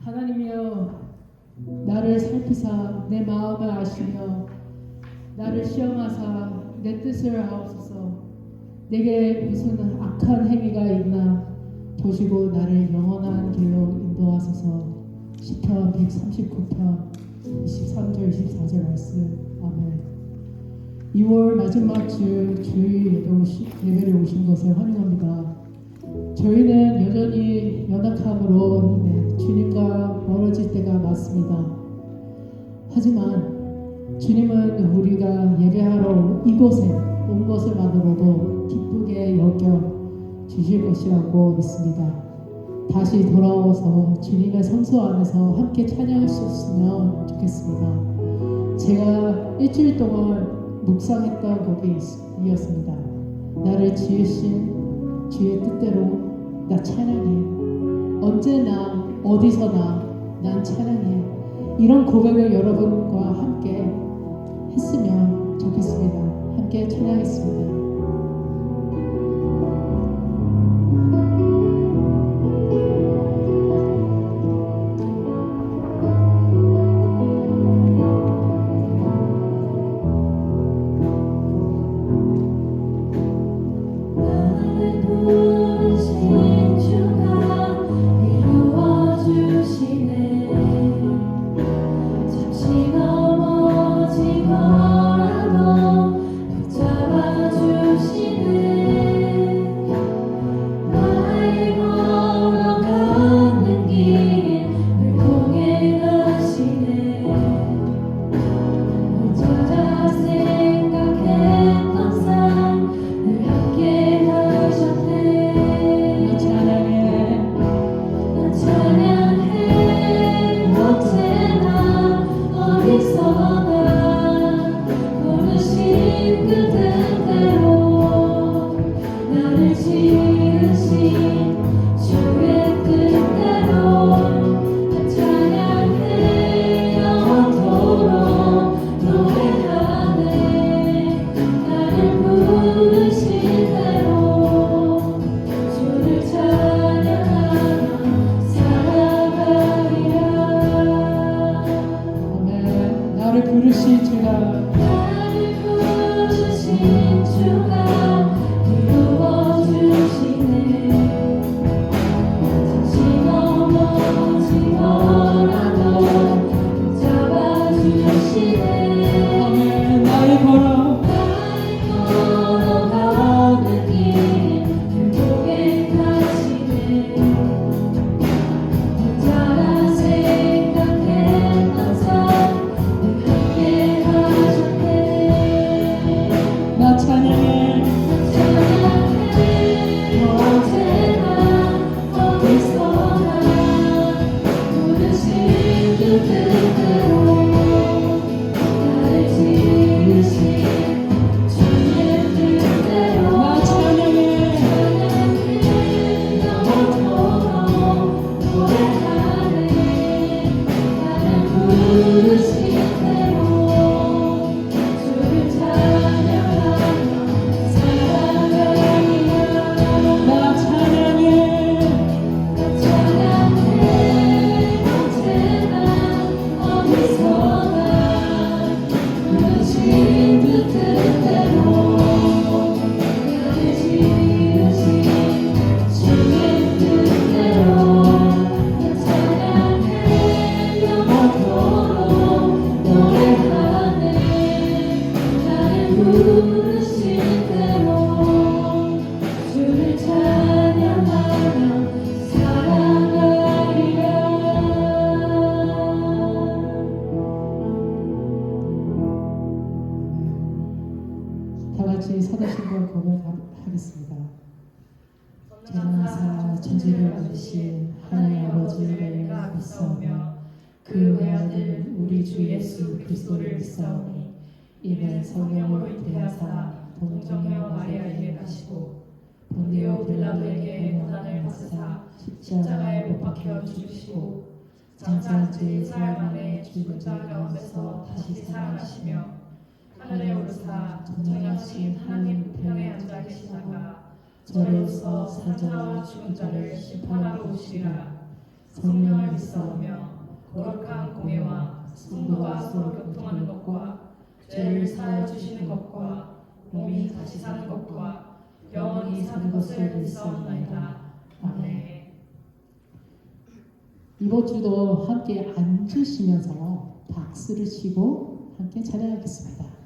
하나님이여, 나를 살피사 내 마음을 아시며 나를 시험하사 내 뜻을 아옵소서. 내게 무슨 악한 행위가 있나 보시고 나를 영원한 길로 인도하소서. 시편 139편 23절 24절 말씀. 아멘. 2월 마지막 주일 예배를 오신 것을 환영합니다. 저희는 여전히 연약함으로 주님과 멀어질 때가 많습니다. 하지만 주님은 우리가 예배하러 이곳에 온 것을만으로도 기쁘게 여겨 주실 것이라고 믿습니다. 다시 돌아와서 주님의 성소 안에서 함께 찬양하셨으면 좋겠습니다. 제가 일주일 동안 묵상했던 곡이 이었습니다. 나를 지으신 주의 뜻대로 나 찬양해. 언제나 어디서나 난 찬양해. 이런 고백을 여러분과 함께 했으면 좋겠습니다. 함께 찬양했습니다. 부르신 주가 다같이 사도신경 고백하겠습니다. 전능하사 천지를 만드신 하나님 아버지를 믿사오며 그 외아들 우리 주 예수 그리스도를 믿사오니 이는 성령으로 잉태하사 동정녀 마리아에게 나시고 본디오 빌라도에게 고난을 받으사 십자가에 못 박혀 죽으시고 장사한 지 사흘 만에 죽은 자 가운데서 다시 살아나시며 하늘에 오르사 전능하신 하나님 우편에 앉아 계시다가 저로서 사자와 죽은 자를 심판하러 오시리라. 성령을 믿사오며 거룩한 공예와 성도가 서로 교통하는 것과 죄를 사하여 주시는 것과 몸이 다시 사는 것과 영원히 사는 것을 믿사옵나이다. 아멘. 이번 주도 함께 앉으시면서 박수를 치고 함께 찬양하겠습니다.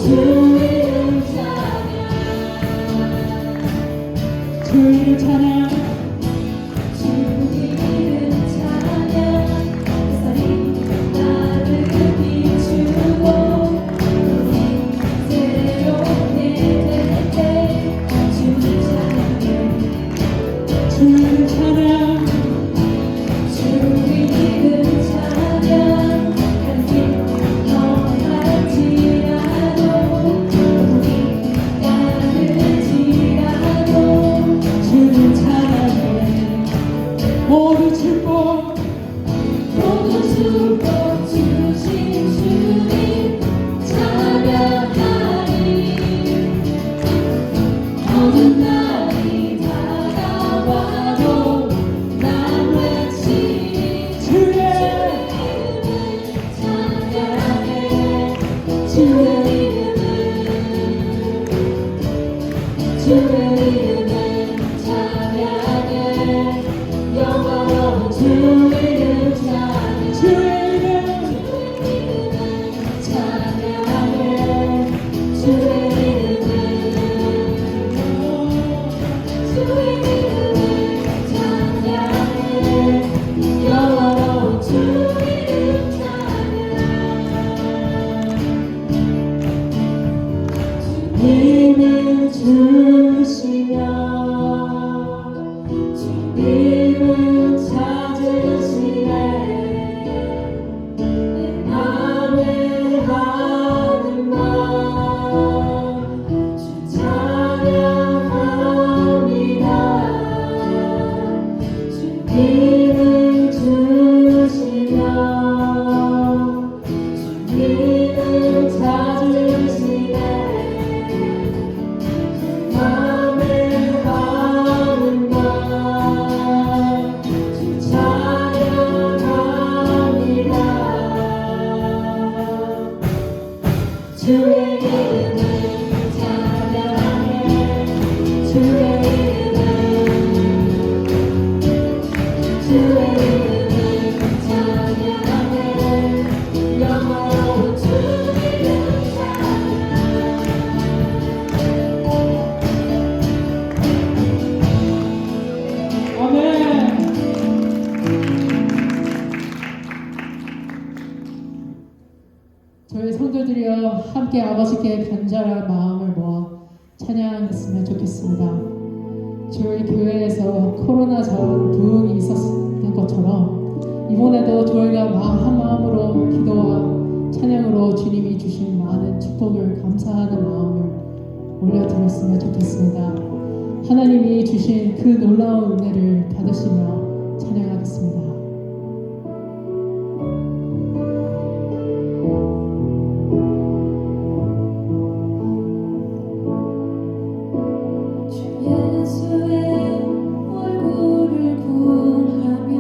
주의 주님을 주시며 주님을 찾으시네 내 맘에 하는 말 주 찬양합니다 주님을 주시며 주님을 찾으시네 맘에 하는 말 주 찬양합니다 주의 이름을 찬양해 주의 이름을 찬양해 영원한 주님을 아멘. 저희 성도들이여 함께 아버지께 간절한 마음을 모아 찬양했으면 좋겠습니다. 저희 교회에서 코로나 전 부흥이 있었던 것처럼 이번에도 저희가 한 마음으로 기도와 찬양으로 주님이 주신 많은 축복을 감사하는 마음을 올려드렸으면 좋겠습니다. 하나님이 주신 그 놀라운 은혜를 받으시며 찬양하겠습니다. 주 예수의 얼굴을 구하며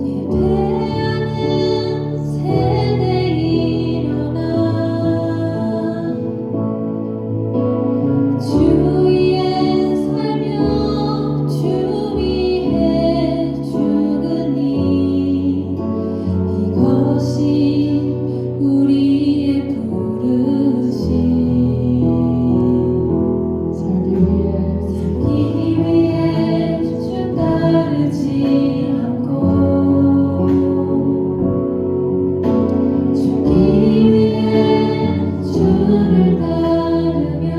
예배하는 세대 일어나 주 위에 살며 주 위에 죽으니 이것이 우리의 부르심 살기 위해 주 따르지 않고 죽기 위해 주를 따르며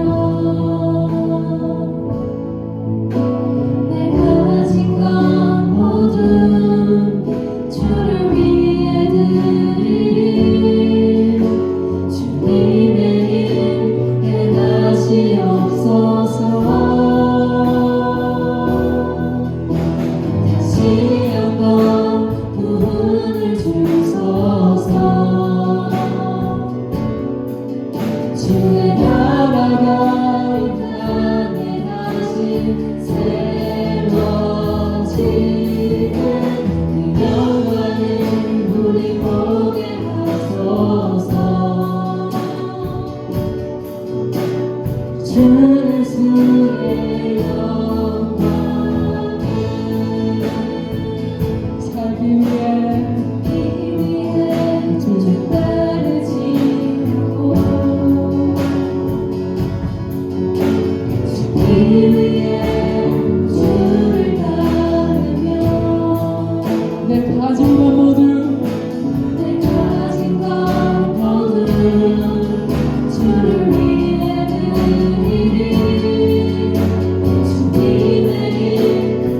내 가진 것 모두 주를 위해 드리리 주님의 일 깨닫이 없어서 다시 한번 부흥을 주소서 주의 나라가 이 땅에 다시 세워지는 그 영광을 우리 보게 하소서 주 예수의 영광을 살기 위해 주 따르지 않고 죽기 위해 주를 따르며 내 가진 것 모두 주를 위해 드리리 주님의 일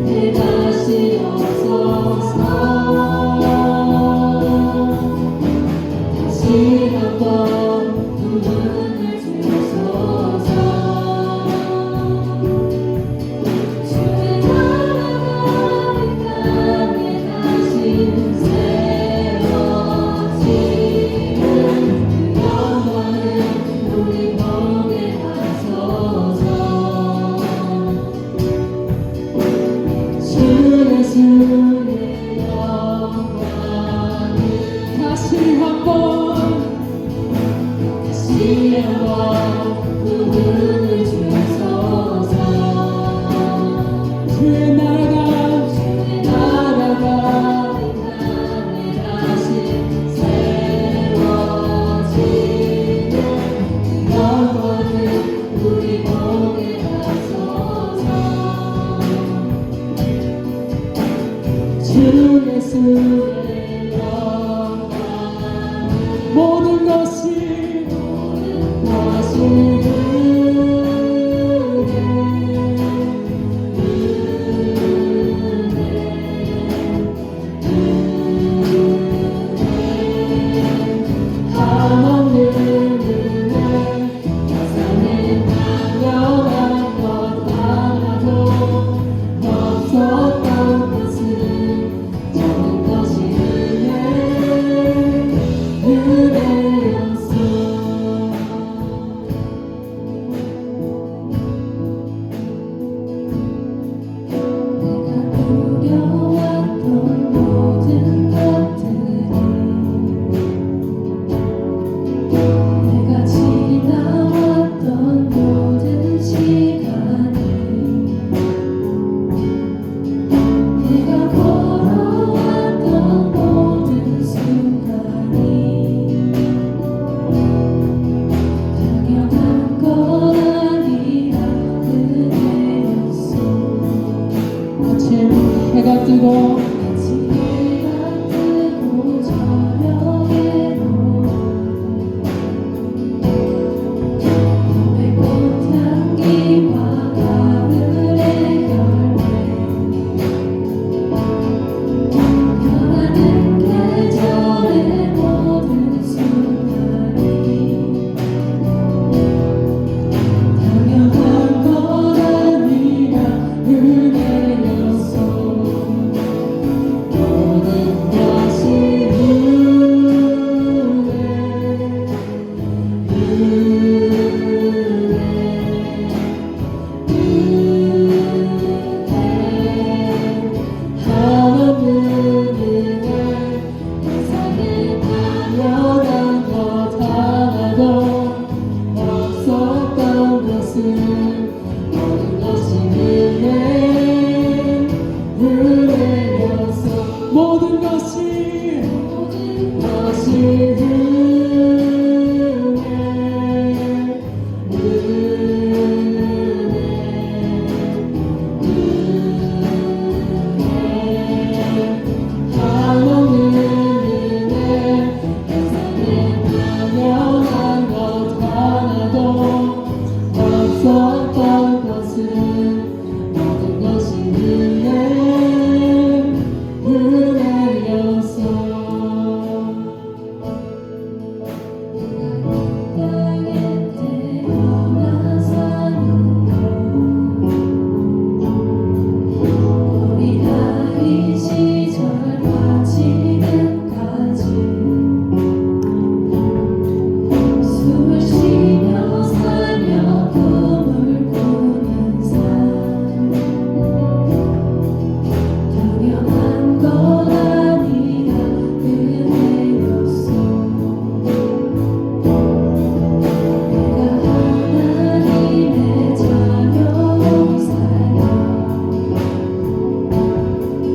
깨닫이 없어서 다시 한번 부흥을 주소서 주의 나라가 이 땅에 다시 세워지는 그 영광을 우리 보게 하소서 주 예수의 영광을 다시 한번 부흥을 주소서 주의 나라가 이 땅에 다시 세워지는 그 영광을 우리 보게 하소서 주 예수의 영광 모든 것이 한없는 은혜 세상에 당연한 것 하나도 없었던 것은 모든 것이 은혜였어. 두려웠던 모든 것들이 내가 지나왔던 모든 시간이 내가 걸어왔던 모든 순간이 당연한 건 아니라 은혜였어. 아침 해가 뜨고 저녁에도 봄의 꽃향기와 가을의 열매 변하는 계절의 모든 순간이 당연한 건 아니라 은혜였어. 모든 것이 한없는 은혜 세상에 당연한 것 하나도 없었던 것은 모든 것이 은혜였어. 모든 것이 한없는 은혜 세상에 당연한 것 하나도 없었던 것은 모든 것이 은혜였어. 땅에 태어나 사는 우리 나이 시절과 지금까지 숨을 쉬며 살며 꿈을 꾸는 삶 당연한 건 아니라 은혜였어. 내가 하나님의 자녀로 살며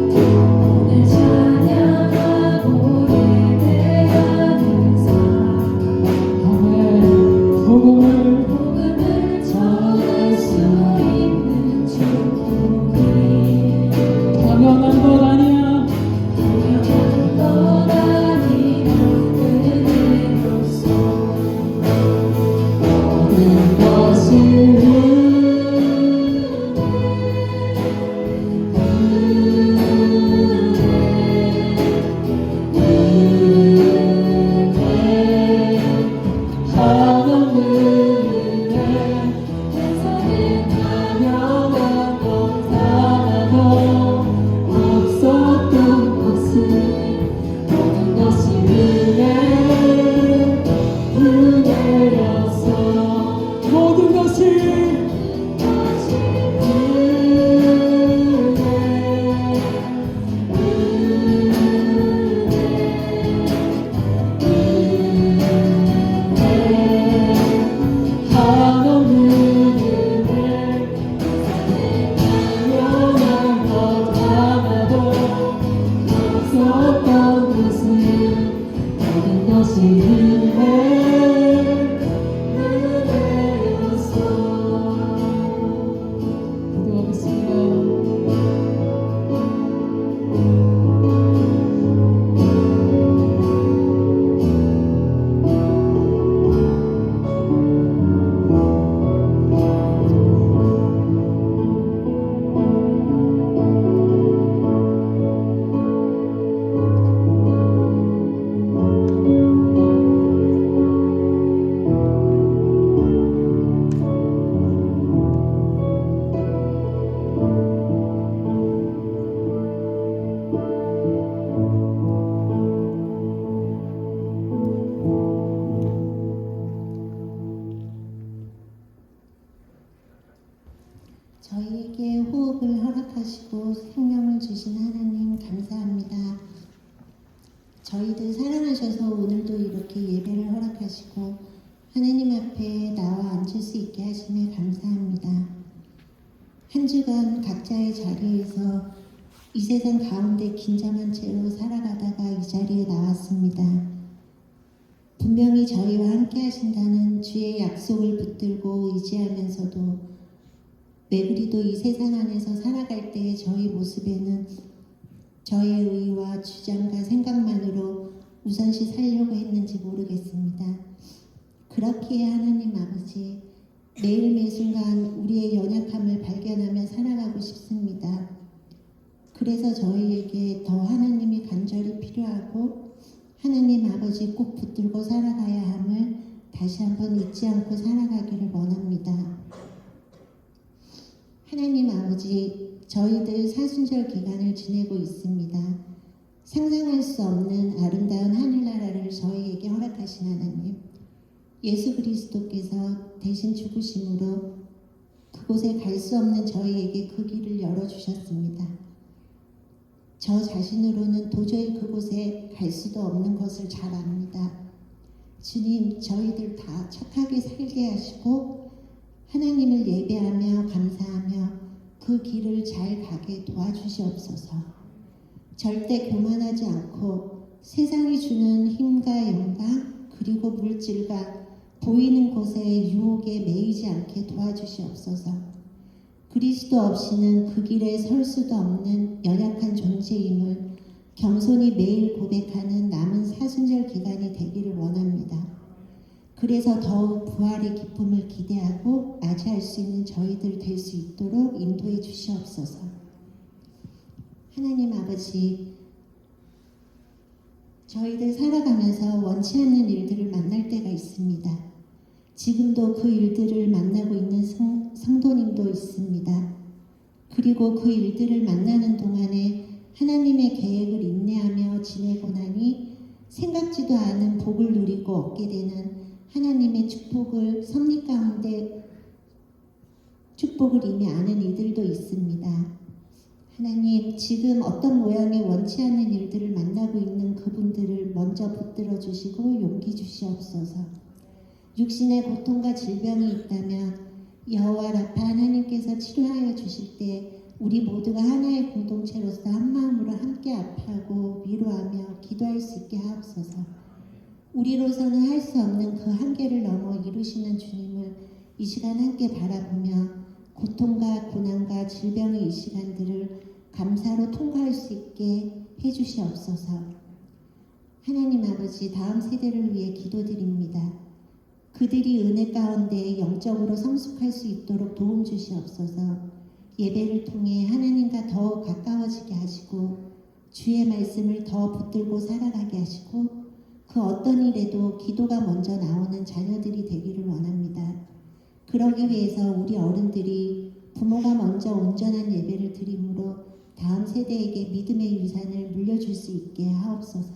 오늘 찬양하고 예배하는 삶 복음을 전할 수 있는 축복이 당연한 것 아니야. 당연한 것 아니라 은혜였어. 모든 것이 한없는 은혜 세상에 당연한 것 하나도 없었던 것은 모든 것이 은혜였어. 모든 것이 한없는 은혜 당연한 것 하나도 없었던 것은 모든 것이 은혜였어. 기도하겠습니다. 허락하시고 생명을 주신 하나님 감사합니다. 저희들 사랑하셔서 오늘도 이렇게 예배를 허락하시고 하나님 앞에 나와 앉을 수 있게 하심에 감사합니다. 한 주간 각자의 자리에서 이 세상 가운데 긴장한 채로 살아가다가 이 자리에 나왔습니다. 분명히 저희와 함께 하신다는 주의 약속을 붙들고 의지하면서도 왜 그리도 이 세상 안에서 살아갈 때의 저희 모습에는 저의 의와 주장과 생각만으로 우선시 살려고 했는지 모르겠습니다. 그렇기에 하나님 아버지, 매일 매 순간 우리의 연약함을 발견하며 살아가고 싶습니다. 그래서 저희에게 더 하나님이 간절히 필요하고 하나님 아버지 꼭 붙들고 살아가야 함을 다시 한번 잊지 않고 살아가기를 원합니다. 하나님 아버지, 저희들 사순절 기간을 지내고 있습니다. 상상할 수 없는 아름다운 하늘나라를 저희에게 허락하신 하나님, 예수 그리스도께서 대신 죽으심으로 그곳에 갈 수 없는 저희에게 그 길을 열어주셨습니다. 저 자신으로는 도저히 그곳에 갈 수도 없는 것을 잘 압니다. 주님, 저희들 다 착하게 살게 하시고 하나님을 예배하며 감사하며 그 길을 잘 가게 도와주시옵소서. 절대 교만하지 않고 세상이 주는 힘과 영광 그리고 물질과 보이는 곳의 유혹에 매이지 않게 도와주시옵소서. 그리스도 없이는 그 길에 설 수도 없는 연약한 존재임을 겸손히 매일 고백하는 남은 사순절 기간이 되기를 원합니다. 그래서 더욱 부활의 기쁨을 기대하고 맞이할 수 있는 저희들 될 수 있도록 인도해 주시옵소서. 하나님 아버지, 저희들 살아가면서 원치 않는 일들을 만날 때가 있습니다. 지금도 그 일들을 만나고 있는 성도님도 있습니다. 그리고 그 일들을 만나는 동안에 하나님의 계획을 인내하며 지내고 나니 생각지도 않은 복을 누리고 얻게 되는 하나님의 축복을 섭리 가운데 축복을 이미 아는 이들도 있습니다. 하나님, 지금 어떤 모양의 원치 않는 일들을 만나고 있는 그분들을 먼저 붙들어 주시고 용기 주시옵소서. 육신의 고통과 질병이 있다면 여호와 라파 하나님께서 치료하여 주실 때 우리 모두가 하나의 공동체로서 한 마음으로 함께 아파하고 위로하며 기도할 수 있게 하옵소서. 우리로서는 할 수 없는 그 한계를 넘어 이루시는 주님을 이 시간 함께 바라보며 고통과 고난과 질병의 이 시간들을 감사로 통과할 수 있게 해주시옵소서. 하나님 아버지, 다음 세대를 위해 기도드립니다. 그들이 은혜 가운데 영적으로 성숙할 수 있도록 도움 주시옵소서. 예배를 통해 하나님과 더욱 가까워지게 하시고 주의 말씀을 더 붙들고 살아가게 하시고 그 어떤 일에도 기도가 먼저 나오는 자녀들이 되기를 원합니다. 그러기 위해서 우리 어른들이 부모가 먼저 온전한 예배를 드림으로 다음 세대에게 믿음의 유산을 물려줄 수 있게 하옵소서.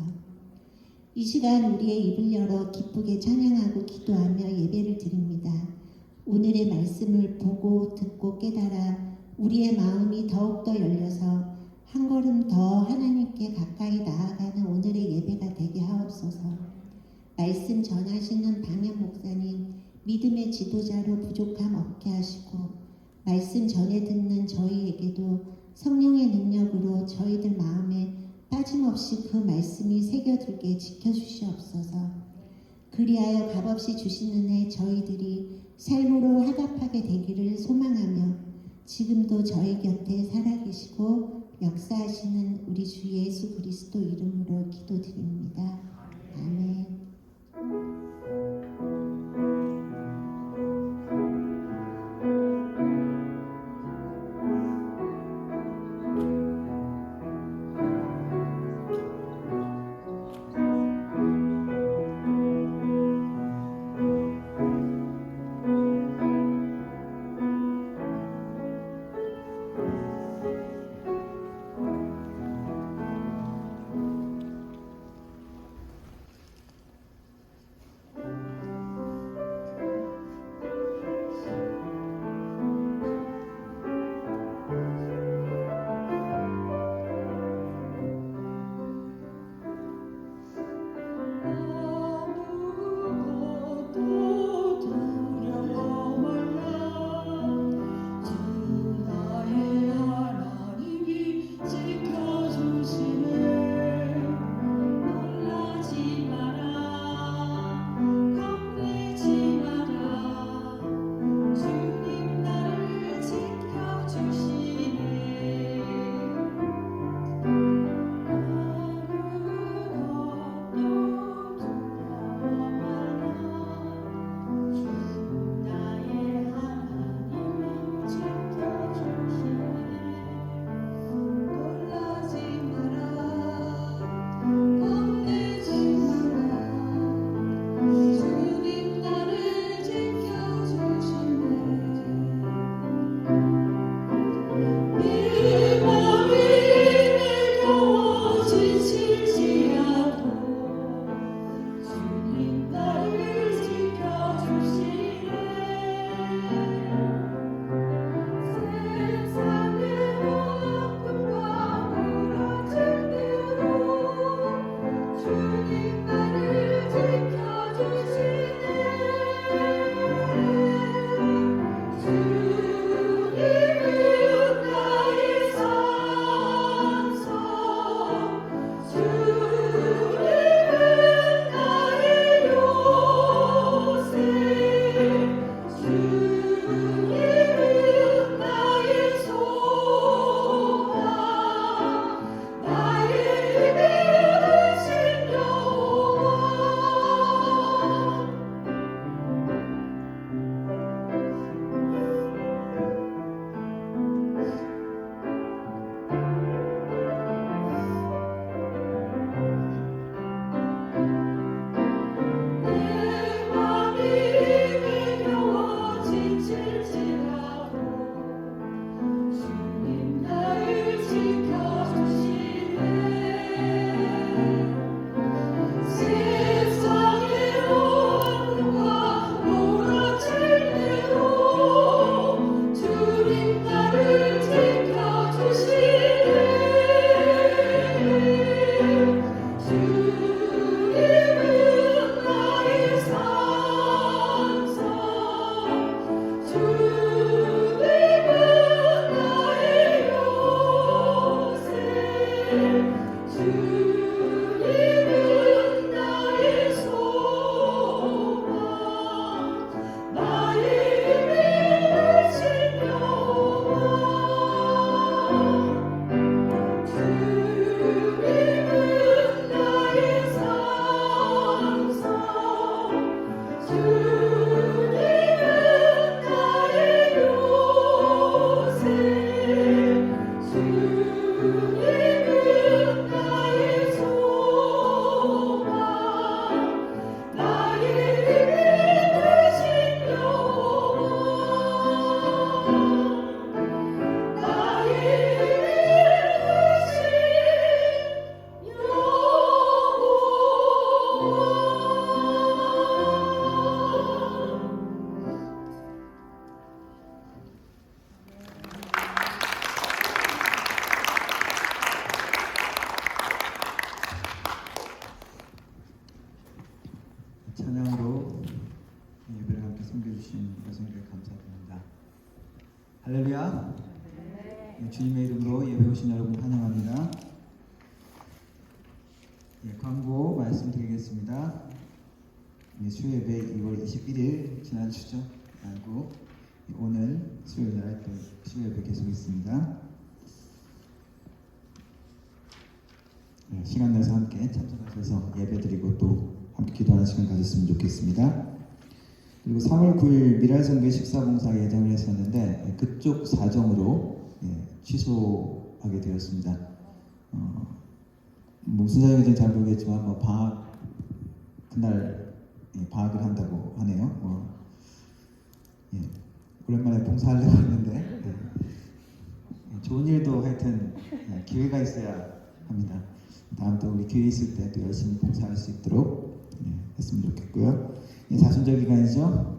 이 시간 우리의 입을 열어 기쁘게 찬양하고 기도하며 예배를 드립니다. 오늘의 말씀을 보고 듣고 깨달아 우리의 마음이 더욱더 열려서 한 걸음 더 하나님께 가까이 나아가는 오늘의 예배가 되게 하옵소서. 말씀 전하시는 방향 목사님, 믿음의 지도자로 부족함 없게 하시고 말씀 전해 듣는 저희에게도 성령의 능력으로 저희들 마음에 빠짐없이 그 말씀이 새겨들게 지켜주시옵소서. 그리하여 값없이 주신 은혜 저희들이 삶으로 화답하게 되기를 소망하며 지금도 저희 곁에 살아계시고 역사하시는 우리 주 예수 그리스도 이름으로 기도드립니다. 아멘. 섬겨주신 여성에게 감사드립니다. 할렐루야. 주님의 이름으로 예배 오신 여러분 환영합니다. 광고 말씀드리겠습니다. 수요예배 2월 21일 지난주죠. 그리고 오늘 수요일날 또 수요예배 계속 있습니다. 시간 내서 함께 참석하셔서 예배드리고 또 함께 기도하는 시간 가졌으면 좋겠습니다. 그리고 3월 9일 미랄성교 식사봉사 예정을 했었는데 그쪽 사정으로 취소하게 되었습니다. 무슨 사정인지 잘 모르겠지만 방학 그날 방학을 한다고 하네요. 오랜만에 봉사하려고 했는데 좋은 일도 하여튼 기회가 있어야 합니다. 다음 또 우리 기회 있을 때 또 열심히 봉사할 수 있도록 했으면 좋겠고요. 자순절 기간이죠.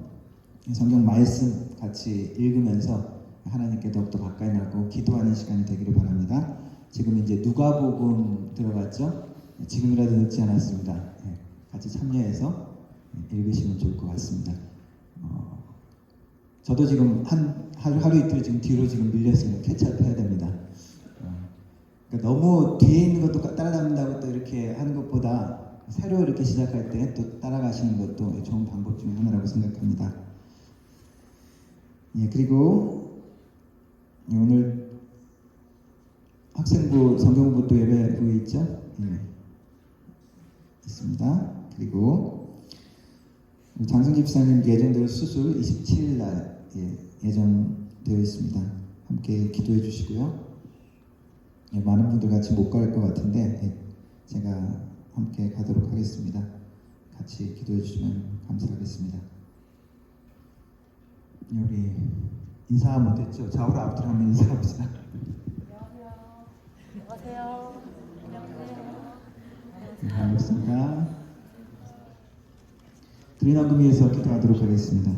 성경 말씀 같이 읽으면서 하나님께 더욱더 가까이 나고 기도하는 시간이 되기를 바랍니다. 지금 이제 누가복음 들어갔죠? 지금이라도 늦지 않았습니다. 같이 참여해서 읽으시면 좋을 것 같습니다. 저도 지금 하루 이틀 지금 뒤로 지금 밀렸으면 캐치업해야 됩니다. 그러니까 너무 뒤에 있는 것도 따라잡는다고 또 이렇게 하는 것보다 새로 이렇게 시작할 때 또 따라가시는 것도 좋은 방법 중에 하나라고 생각합니다. 그리고 오늘 학생부 성경부 또 예배 후에 있죠? 있습니다. 그리고 장승 집사님 예정대로 수술 27일 날 예정되어 있습니다. 함께 기도해 주시고요. 많은 분들 같이 못 갈 것 같은데 제가 함께 가도록 하겠습니다. 같이 기도해 주시면 감사하겠습니다. 우리 인사 못했죠? 좌우로 앞뒤로 한번 인사합시다. 안녕하세요. 반갑습니다. 드리나금 위해서 기도하도록 하겠습니다.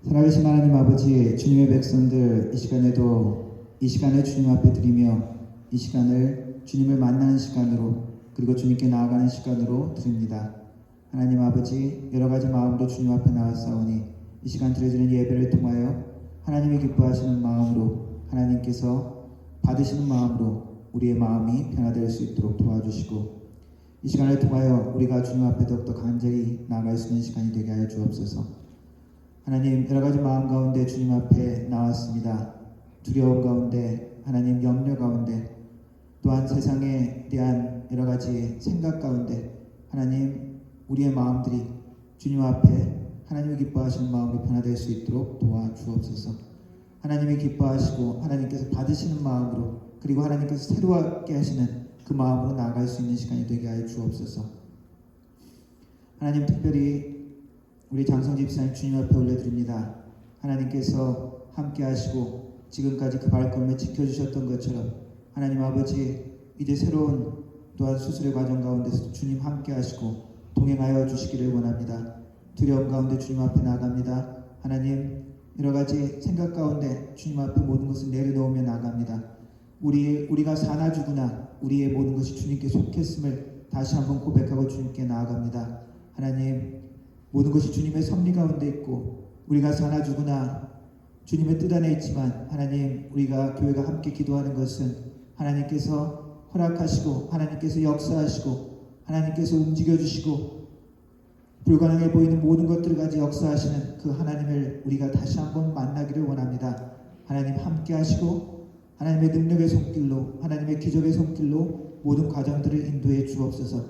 살아계신 하나님 아버지, 주님의 백성들 이 시간에 주님 앞에 드리며 이 시간을 주님을 만나는 시간으로 그리고 주님께 나아가는 시간으로 드립니다. 하나님 아버지, 여러 가지 마음으로 주님 앞에 나왔사오니 이 시간 드려지는 예배를 통하여 하나님이 기뻐하시는 마음으로 하나님께서 받으시는 마음으로 우리의 마음이 변화될 수 있도록 도와주시고 이 시간을 통하여 우리가 주님 앞에 더욱더 간절히 나아갈 수 있는 시간이 되게 하여 주옵소서. 하나님, 여러 가지 마음 가운데 주님 앞에 나왔습니다. 두려움 가운데, 하나님 염려 가운데, 또한 세상에 대한 여러 가지 생각 가운데 하나님, 우리의 마음들이 주님 앞에 하나님이 기뻐하시는 마음으로 변화될 수 있도록 도와주옵소서. 하나님이 기뻐하시고 하나님께서 받으시는 마음으로 그리고 하나님께서 새롭게 하시는 그 마음으로 나아갈 수 있는 시간이 되게 하여 주옵소서. 하나님, 특별히 우리 장성 집사님 주님 앞에 올려드립니다. 하나님께서 함께 하시고 지금까지 그 발걸음을 지켜주셨던 것처럼 하나님 아버지, 이제 새로운 또한 수술의 과정 가운데서 주님 함께 하시고 동행하여 주시기를 원합니다. 두려움 가운데 주님 앞에 나아갑니다. 하나님, 여러 가지 생각 가운데 주님 앞에 모든 것을 내려놓으며 나아갑니다. 우리가 사나 죽으나 우리의 모든 것이 주님께 속했음을 다시 한번 고백하고 주님께 나아갑니다. 하나님, 모든 것이 주님의 섭리 가운데 있고 우리가 사나 죽으나 주님의 뜻 안에 있지만 하나님, 우리가 교회가 함께 기도하는 것은 하나님께서 허락하시고 하나님께서 역사하시고 하나님께서 움직여주시고 불가능해 보이는 모든 것들을 가지고 역사하시는 그 하나님을 우리가 다시 한번 만나기를 원합니다. 하나님, 함께 하시고 하나님의 능력의 손길로 하나님의 기적의 손길로 모든 과정들을 인도해 주옵소서.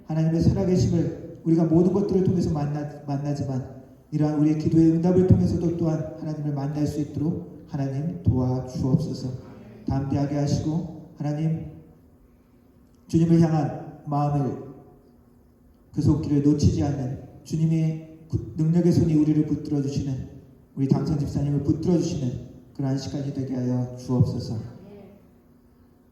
하나님의 살아계심을 우리가 모든 것들을 통해서 만나지만 이러한 우리의 기도의 응답을 통해서도 또한 하나님을 만날 수 있도록 하나님 도와주옵소서. 담대하게 하시고 하나님, 주님을 향한 마음을 그 손길을 놓치지 않는 주님의 능력의 손이 우리를 붙들어 주시는, 우리 당선 집사님을 붙들어 주시는 그러한 시간이 되게 하여 주옵소서.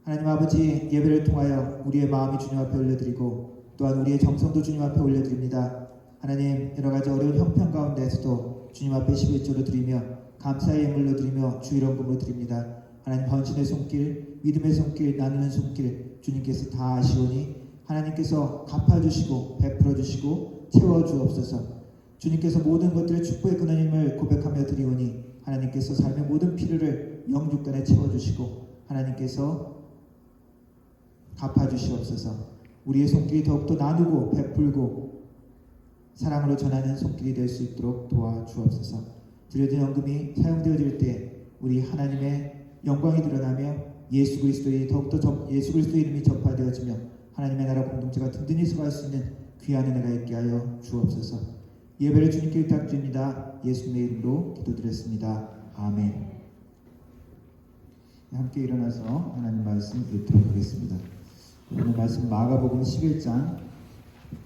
하나님 아버지, 예배를 통하여 우리의 마음이 주님 앞에 올려드리고 또한 우리의 정성도 주님 앞에 올려드립니다. 하나님, 여러 가지 어려운 형편 가운데서도 주님 앞에 11조로 드리며 감사의 예물로 드리며 주일원금으로 드립니다. 하나님, 헌신의 손길, 믿음의 손길, 나누는 손길 주님께서 다 아시오니 하나님께서 갚아주시고 베풀어주시고 채워주옵소서. 주님께서 모든 것들을 축복의 근원임을 고백하며 드리오니 하나님께서 삶의 모든 필요를 영육간에 채워주시고 하나님께서 갚아주시옵소서. 우리의 손길이 더욱더 나누고 베풀고 사랑으로 전하는 손길이 될 수 있도록 도와주옵소서. 드려진 헌금이 사용되어질 때 우리 하나님의 영광이 드러나며 예수 그리스도의 이름이 전파되어지며 하나님의 나라 공동체가 든든히 서갈 수 있는 귀한 은혜가 있게 하여 주옵소서. 예배를 주님께 부탁드립니다. 예수님의 이름으로 기도드렸습니다. 아멘. 함께 일어나서 하나님 말씀 읽도록 하겠습니다. 오늘 말씀 마가복음 11장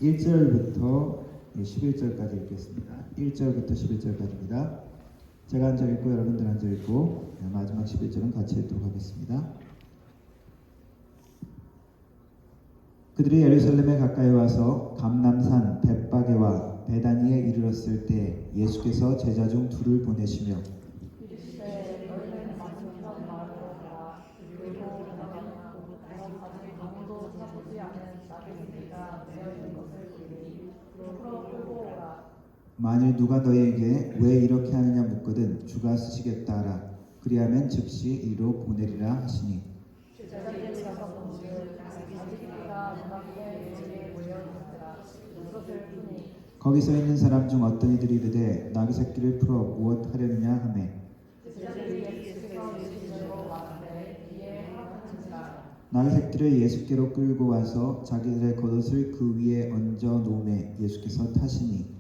1절부터 11절까지 읽겠습니다. 1절부터 11절까지입니다. 제가 한 절 읽고 여러분들 한 절 읽고 마지막 11절은 같이 읽도록 하겠습니다. 그들이 예루살렘에 가까이 와서 감람산 벳바게와 베다니에 이르렀을 때 예수께서 제자 중 둘을 보내시며 만일 누가 너희에게 왜 이렇게 하느냐 묻거든 주가 쓰시겠다 하라. 그리하면 즉시 이리로 보내리라 하시니 거기 서 있는 사람 중 어떤 이들이 이르되 나귀 새끼를 풀어 무엇 하려느냐 하매 나귀 새끼를 예수께로 끌고 와서 자기들의 겉옷을 그 위에 얹어 놓음에 예수께서 타시니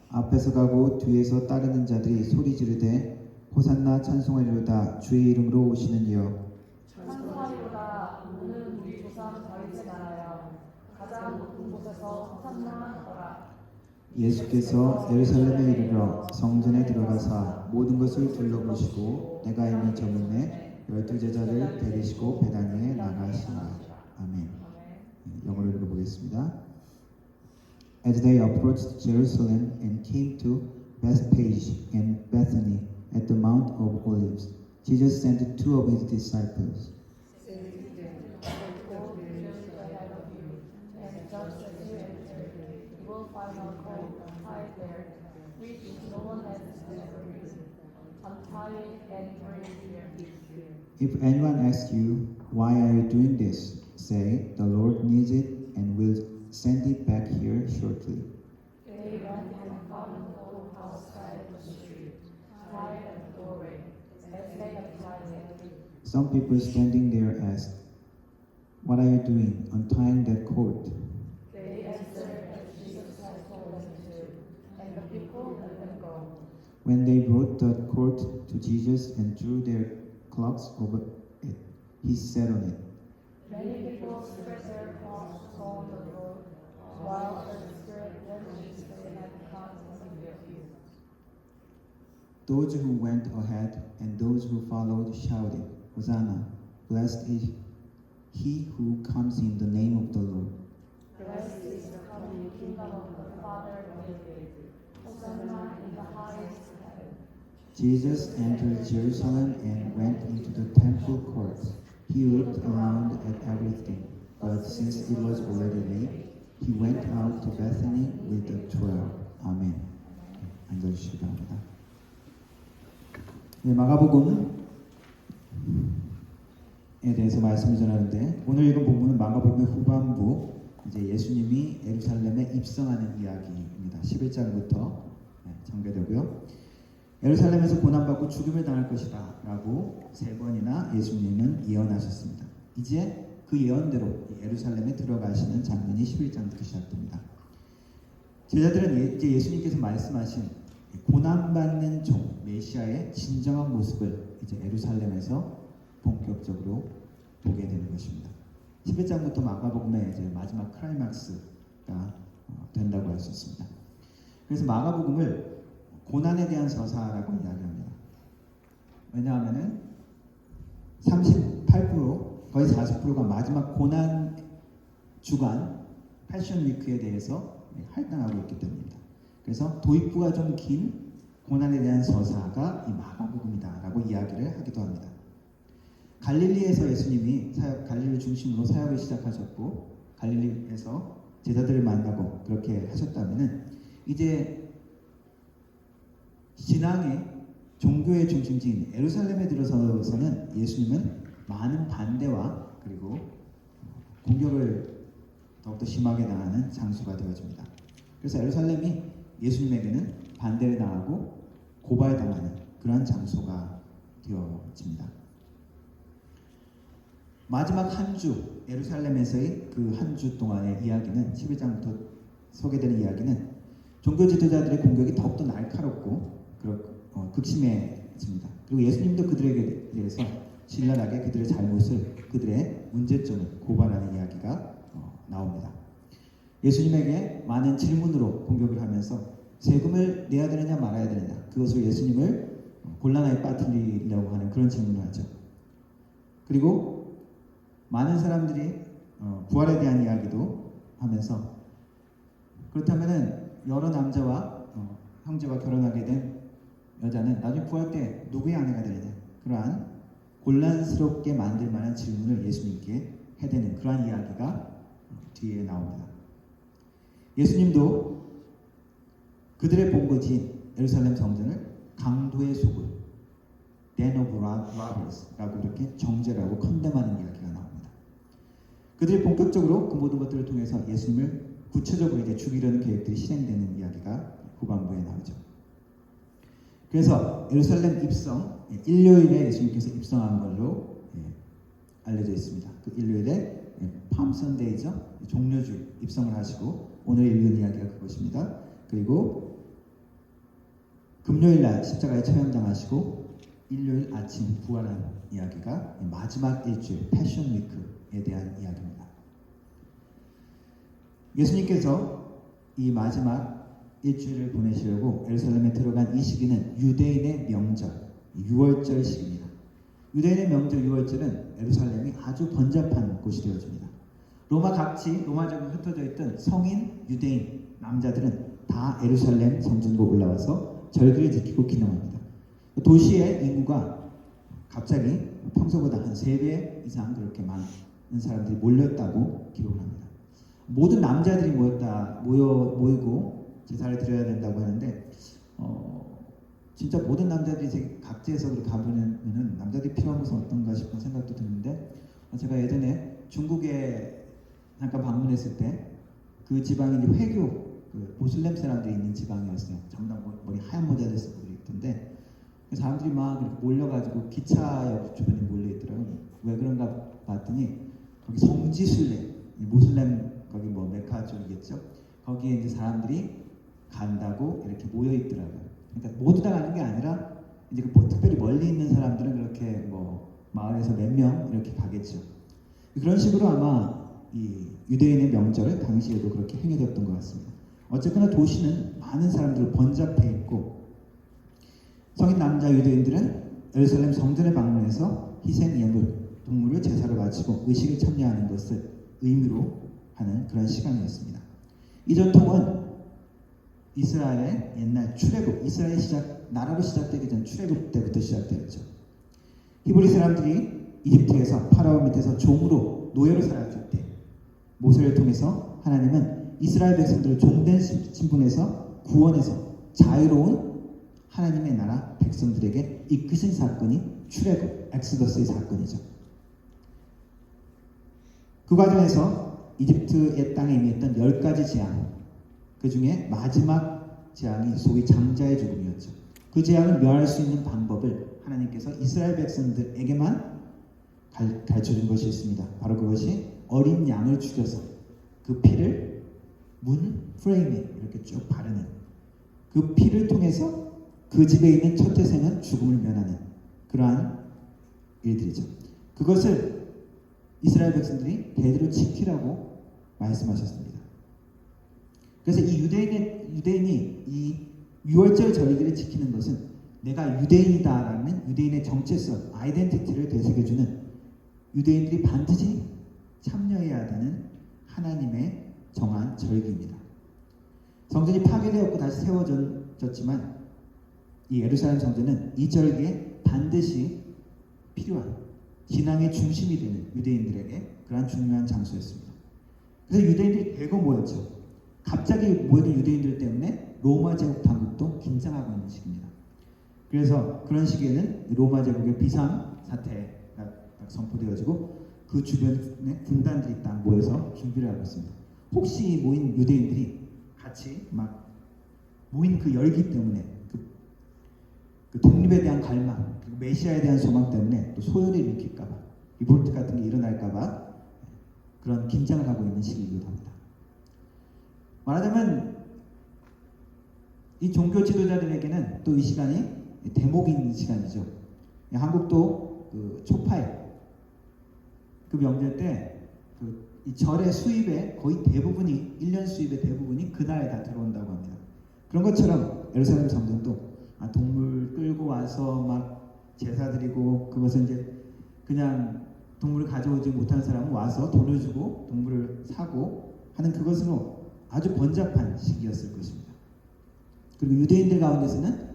앞에서 가고 뒤에서 따르는 자들이 소리 지르되 호산나 찬송하리로다 주의 이름으로 오시는 이여 찬송하리로다 오는 우리 조상 다윗의 나라여 가장 높은 곳에서 호산나 하더라. 예수께서 예루살렘에 이르러 성전에 들어가사 모든 것을 둘러보시고 내가 있는 저문에 12제자를 데리시고 베다니에 나가시니라. 아멘. 영어로 읽어보겠습니다. As they approached Jerusalem and came to Bethphage and Bethany at the Mount of Olives, Jesus sent two of his disciples. If anyone asks you, why are you doing this? Say, the Lord needs it and will send it back here shortly. They went and found an old house side of the street, tied at the doorway, as they had tied it. Some people standing there asked, what are you doing, untying that cord? They answered as Jesus had told them to, and the people let them go. When they brought the cord to Jesus and drew their cloaks over it, he sat on it. Many people spread their cloths on the road, while others spread benches they had cut from the field. Those who went ahead and those who followed shouted, Hosanna, blessed is he who comes in the name of the Lord. Blessed is the coming kingdom of the Father David. Hosanna in the highest heaven. Jesus entered Jerusalem and went into the temple courts. He looked around at everything, but since it was already late, he went out to Bethany with the 12. 아멘. 앉아주시기 바랍니다. 네, 마가복음에 대해서 말씀을 전하는데 오늘 읽은 본문은 마가복음의 후반부 이제 예수님이 예루살렘에 입성하는 이야기입니다. 11장부터 전개되고요. 예루살렘에서 고난받고 죽임을 당할 것이다 라고 3번이나 예수님은 예언하셨습니다. 이제 그 예언대로 예루살렘에 들어가시는 장면이 11장부터 시작됩니다. 제자들은 이제 예수님께서 말씀하신 고난받는 종 메시아의 진정한 모습을 이제 예루살렘에서 본격적으로 보게 되는 것입니다. 11장부터 마가복음의 이제 마지막 클라이막스가 된다고 할 수 있습니다. 그래서 마가복음을 고난에 대한 서사라고 이야기합니다. 왜냐하면은 38% 거의 40%가 마지막 고난 주간 패션 위크에 대해서 할당하고 있기 때문입니다. 그래서 도입부가 좀 긴 고난에 대한 서사가 이 마가복음이다라고 이야기를 하기도 합니다. 갈릴리에서 예수님이 갈릴리 중심으로 사역을 시작하셨고 갈릴리에서 제자들을 만나고 그렇게 하셨다면은 이제 신앙의 종교의 중심지인 예루살렘에 들어서서는 예수님은 많은 반대와 그리고 공격을 더욱더 심하게 당하는 장소가 되어집니다. 그래서 예루살렘이 예수님에게는 반대를 당하고 고발당하는 그러한 장소가 되어집니다. 마지막 한 주, 예루살렘에서의 그 한 주 동안의 이야기는 11장부터 소개되는 이야기는 종교 지도자들의 공격이 더욱더 날카롭고 극심해집니다. 그리고 예수님도 그들에게 대해서 신랄하게 그들의 잘못을, 그들의 문제점을 고발하는 이야기가 나옵니다. 예수님에게 많은 질문으로 공격을 하면서 세금을 내야 되느냐 말아야 되느냐, 그것을 예수님을 곤란하게 빠뜨리려고 하는 그런 질문을 하죠. 그리고 많은 사람들이 부활에 대한 이야기도 하면서 그렇다면은 여러 남자와 형제와 결혼하게 된 여자는 나중에 부활 때 누구의 아내가 되느냐, 그러한 곤란스럽게 만들 만한 질문을 예수님께 해대는 그러한 이야기가 뒤에 나옵니다. 예수님도 그들의 본거지인 예루살렘 성전을 강도의 소굴, Den of Robbers라고 이렇게 정죄라고 컨뎀하는 이야기가 나옵니다. 그들이 본격적으로 그 모든 것들을 통해서 예수님을 구체적으로 이제 죽이려는 계획들이 실행되는 이야기가 후반부에 나오죠. 그래서 예루살렘 입성, 일요일에 예수님께서 입성한 걸로 알려져 있습니다. 그 일요일에 팜 선데이죠. 종려주일 입성을 하시고 오늘 읽은 이야기가 그것입니다. 그리고 금요일 날 십자가에 처형당하시고 일요일 아침 부활한 이야기가 마지막 일주일 패션 위크에 대한 이야기입니다. 예수님께서 이 마지막 일주일을 보내시려고 예루살렘에 들어간 이 시기는 유대인의 명절, 유월절 시기입니다. 유대인의 명절 유월절은 예루살렘이 아주 번잡한 곳이 되어집니다. 로마 각지, 로마적으로 흩어져 있던 성인 유대인 남자들은 다 예루살렘 성전으로 올라와서 절기를 지키고 기념합니다. 도시의 인구가 갑자기 평소보다 한 3배 이상 그렇게 많은 사람들이 몰렸다고 기록을 합니다. 모든 남자들이 모이고 제사를 드려야 된다고 하는데 진짜 모든 남자들이 각지에서 그렇게 가보면은 남자들이 필요한 것은 어떤가 싶은 생각도 드는데 제가 예전에 중국에 잠깐 방문했을 때 그 지방이 회교 모슬렘 사람들이 있는 지방이었어요. 전부 다 머리 하얀 모자를 쓰고 있던데 사람들이 막 이렇게 몰려가지고 기차역 주변에 몰려있더라고요. 왜 그런가 봤더니 거기 성지순례, 모슬렘 거기 뭐 메카 쪽이겠죠. 거기에 이제 사람들이 간다고 이렇게 모여 있더라고요. 그러니까 모두 다 가는 게 아니라 이제 특별히 멀리 있는 사람들은 그렇게 뭐 마을에서 몇 명 이렇게 가겠죠. 그런 식으로 아마 이 유대인의 명절을 당시에도 그렇게 행해졌던 것 같습니다. 어쨌거나 도시는 많은 사람들로 번잡해 있고 성인 남자 유대인들은 예루살렘 성전에 방문해서 희생 예물, 동물을 제사로 바치고 의식에 참여하는 것을 의무로 하는 그런 시간이었습니다. 이 전통은 이스라엘의 옛날 출애굽, 이스라엘 나라로 시작되기 전 출애굽 때부터 시작되었죠. 히브리 사람들이 이집트에서 파라오 밑에서 종으로 노예로 살았을 때 모세를 통해서 하나님은 이스라엘 백성들을 종된 신분에서 구원해서 자유로운 하나님의 나라 백성들에게 이끄신 사건이 출애굽, 엑스더스의 사건이죠. 그 과정에서 이집트의 땅에 임했던 10가지 재앙, 그 중에 마지막 재앙이 소위 장자의 죽음이었죠. 그 재앙을 멸할 수 있는 방법을 하나님께서 이스라엘 백성들에게만 가르쳐준 것이 있습니다. 바로 그것이 어린 양을 죽여서 그 피를 문 프레임에 이렇게 쭉 바르는, 그 피를 통해서 그 집에 있는 첫 태생은 죽음을 면하는 그러한 일들이죠. 그것을 이스라엘 백성들이 대대로 지키라고 말씀하셨습니다. 그래서 이 유대인이 이 유월절 절기를 지키는 것은 내가 유대인이다라는 유대인의 정체성, 아이덴티티를 되새겨주는, 유대인들이 반드시 참여해야 되는 하나님의 정한 절기입니다. 성전이 파괴되었고 다시 세워졌지만 이 예루살렘 성전은 이 절기에 반드시 필요한 신앙의 중심이 되는 유대인들에게 그러한 중요한 장소였습니다. 그래서 유대인들이 대거 모였죠. 갑자기 모여든 유대인들 때문에 로마 제국 당국도 긴장하고 있는 시기입니다. 그래서 그런 시기에는 로마 제국의 비상 사태가 딱 선포되어지고 그 주변에 군단들이 딱 모여서 준비를 하고 있습니다. 혹시 모인 유대인들이 같이 막 모인 그 열기 때문에 그 독립에 대한 갈망 그리고 메시아에 대한 소망 때문에 또 소요를 일으킬까봐 리볼트 같은 게 일어날까봐 그런 긴장을 하고 있는 시기이기도 합니다. 말하자면 이 종교 지도자들에게는 또 이 시간이 대목인 시간이죠. 한국도 그 초파일 그 명절 때 이 절의 수입의 거의 대부분이 1년 수입의 대부분이 그날에 다 들어온다고 합니다. 그런 것처럼 예루살렘 성전도 동물 끌고 와서 막 제사 드리고 그것을 이제 그냥 동물을 가져오지 못한 사람은 와서 돈을 주고 동물을 사고 하는 그것으로 아주 번잡한 시기였을 것입니다. 그리고 유대인들 가운데서는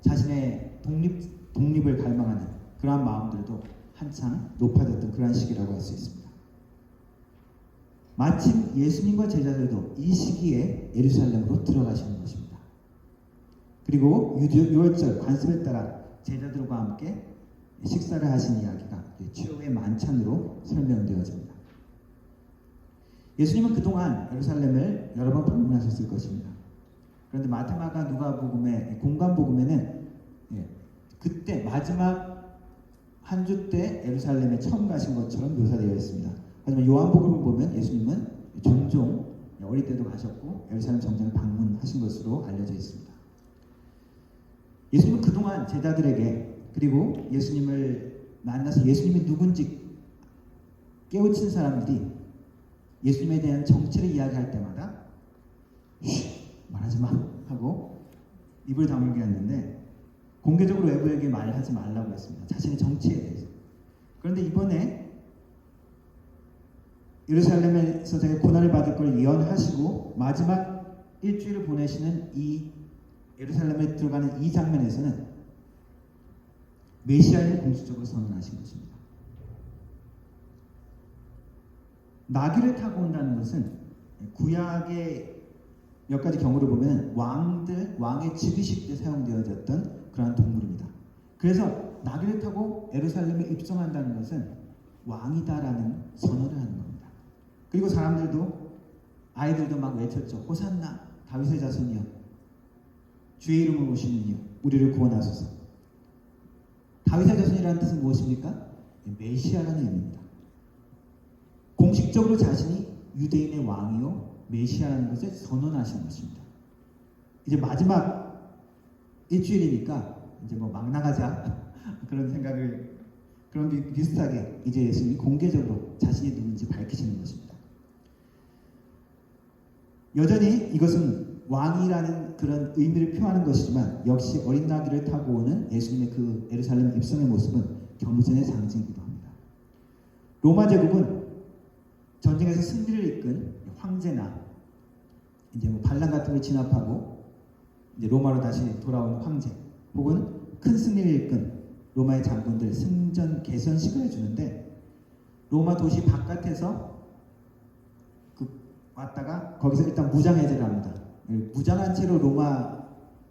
자신의 독립을 갈망하는 그러한 마음들도 한창 높아졌던 그러한 시기라고 할 수 있습니다. 마침 예수님과 제자들도 이 시기에 예루살렘으로 들어가시는 것입니다. 그리고 유월절 관습에 따라 제자들과 함께 식사를 하신 이야기가 최후의 만찬으로 설명되어집니다. 예수님은 그동안 예루살렘을 여러 번 방문하셨을 것입니다. 그런데 마태마가 누가복음의 공관복음에는 그때 마지막 한 주 때 예루살렘에 처음 가신 것처럼 묘사되어 있습니다. 하지만 요한복음을 보면 예수님은 종종 어릴 때도 가셨고 예루살렘 정장을 방문하신 것으로 알려져 있습니다. 예수님은 그동안 제자들에게 그리고 예수님을 만나서 예수님이 누군지 깨우친 사람들이 예수님에 대한 정체를 이야기할 때마다 말하지 마 하고 입을 다물게 했는데 공개적으로 외부에게 말하지 말라고 했습니다. 자신의 정체에 대해서. 그런데 이번에 예루살렘에서 자기가 고난을 받을 걸 예언하시고 마지막 일주일을 보내시는 이 예루살렘에 들어가는 이 장면에서는 메시아를 공식적으로 선언하신 것입니다. 나귀를 타고 온다는 것은 구약의 몇 가지 경우를 보면 왕의 즉위식 때 사용되어졌던 그러한 동물입니다. 그래서 나귀를 타고 예루살렘에 입성한다는 것은 왕이다라는 선언을 하는 겁니다. 그리고 사람들도 아이들도 막 외쳤죠. 호산나 다윗의 자손이여 주의 이름으로 오시는 이여 우리를 구원하소서. 다윗의 자손이라는 뜻은 무엇입니까? 메시아라는 의미입니다. 공식적으로 자신이 유대인의 왕이요 메시아라는 것을 선언하신 것입니다. 이제 마지막 일주일이니까 이제 뭐 막 나가자 그런 생각을 그런 비슷하게 이제 예수님이 공개적으로 자신이 누군지 밝히시는 것입니다. 여전히 이것은 왕이라는 그런 의미를 표하는 것이지만 역시 어린 나귀를 타고 오는 예수님의 그 예루살렘 입성의 모습은 겸손의 상징이기도 합니다. 로마 제국은 전쟁에서 승리를 이끈 황제나 이제 뭐 반란 같은 걸 진압하고 이제 로마로 다시 돌아온 황제 혹은 큰 승리를 이끈 로마의 장군들 승전 개선식을 해주는데 로마 도시 바깥에서 왔다가 거기서 일단 무장해제를 합니다. 무장한 채로 로마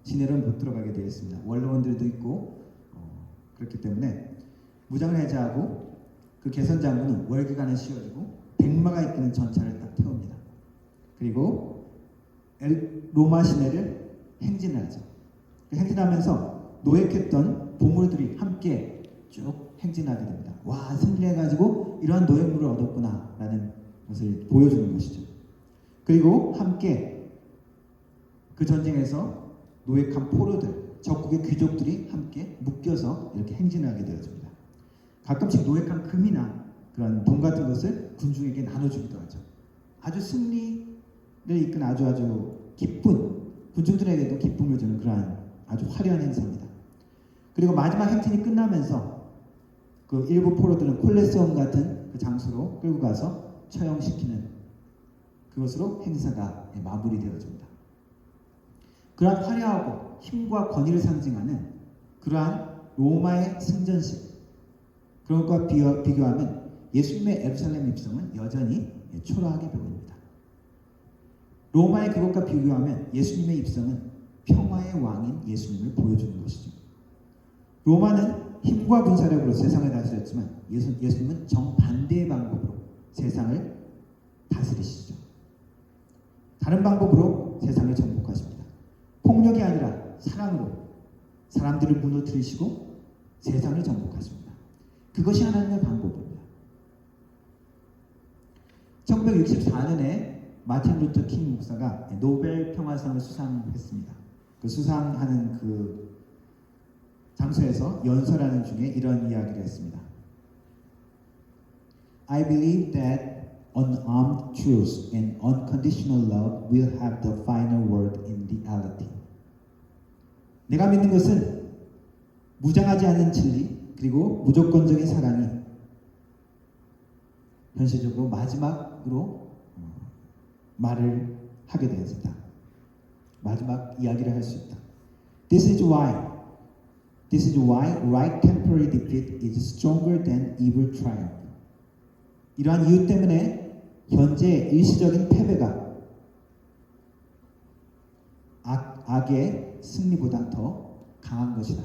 시내로는 못 들어가게 되어 있습니다. 원로원들도 있고 그렇기 때문에 무장을 해제하고 그 개선 장군은 월기관을 씌워주고 백마가 이끄는 전차를 딱 태웁니다. 그리고 로마 시내를 행진을 하죠. 행진하면서 노획했던 보물들이 함께 쭉 행진하게 됩니다. 와, 승리해가지고 이러한 노획물을 얻었구나 라는 것을 보여주는 것이죠. 그리고 함께 그 전쟁에서 노획한 포로들, 적국의 귀족들이 함께 묶여서 이렇게 행진하게 되어집니다. 가끔씩 노획한 금이나 그런 돈 같은 것을 군중에게 나눠주기도 하죠. 아주 승리를 이끈 아주 기쁜 군중들에게도 기쁨을 주는 그러한 아주 화려한 행사입니다. 그리고 마지막 행진이 끝나면서 그 일부 포로들은 콜레세움 같은 그 장소로 끌고 가서 처형시키는 그것으로 행사가 마무리되어집니다. 그러한 화려하고 힘과 권위를 상징하는 그러한 로마의 승전식 그런 것과 비교하면 예수님의 예루살렘 입성은 여전히 초라하게 보입니다. 로마의 그것과 비교하면 예수님의 입성은 평화의 왕인 예수님을 보여주는 것이죠. 로마는 힘과 군사력으로 세상을 다스렸지만 예수님은 정반대의 방법으로 세상을 다스리시죠. 다른 방법으로 세상을 정복하십니다. 폭력이 아니라 사랑으로 사람들을 무너뜨리시고 세상을 정복하십니다. 그것이 하나님의 방법입니다. 1964년에 마틴 루터 킹 목사가 노벨 평화상을 수상했습니다. 그 수상하는 그 장소에서 연설하는 중에 이런 이야기를 했습니다. I believe that unarmed truth and unconditional love will have the final word in reality. 내가 믿는 것은 무장하지 않은 진리 그리고 무조건적인 사랑이 현실적으로 마지막으로 말을 하게 되었습니다. 마지막 이야기를 할 수 있다. This is why right temporary defeat is stronger than evil triumph. 이러한 이유 때문에 현재 일시적인 패배가 악의 승리보다 더 강한 것이다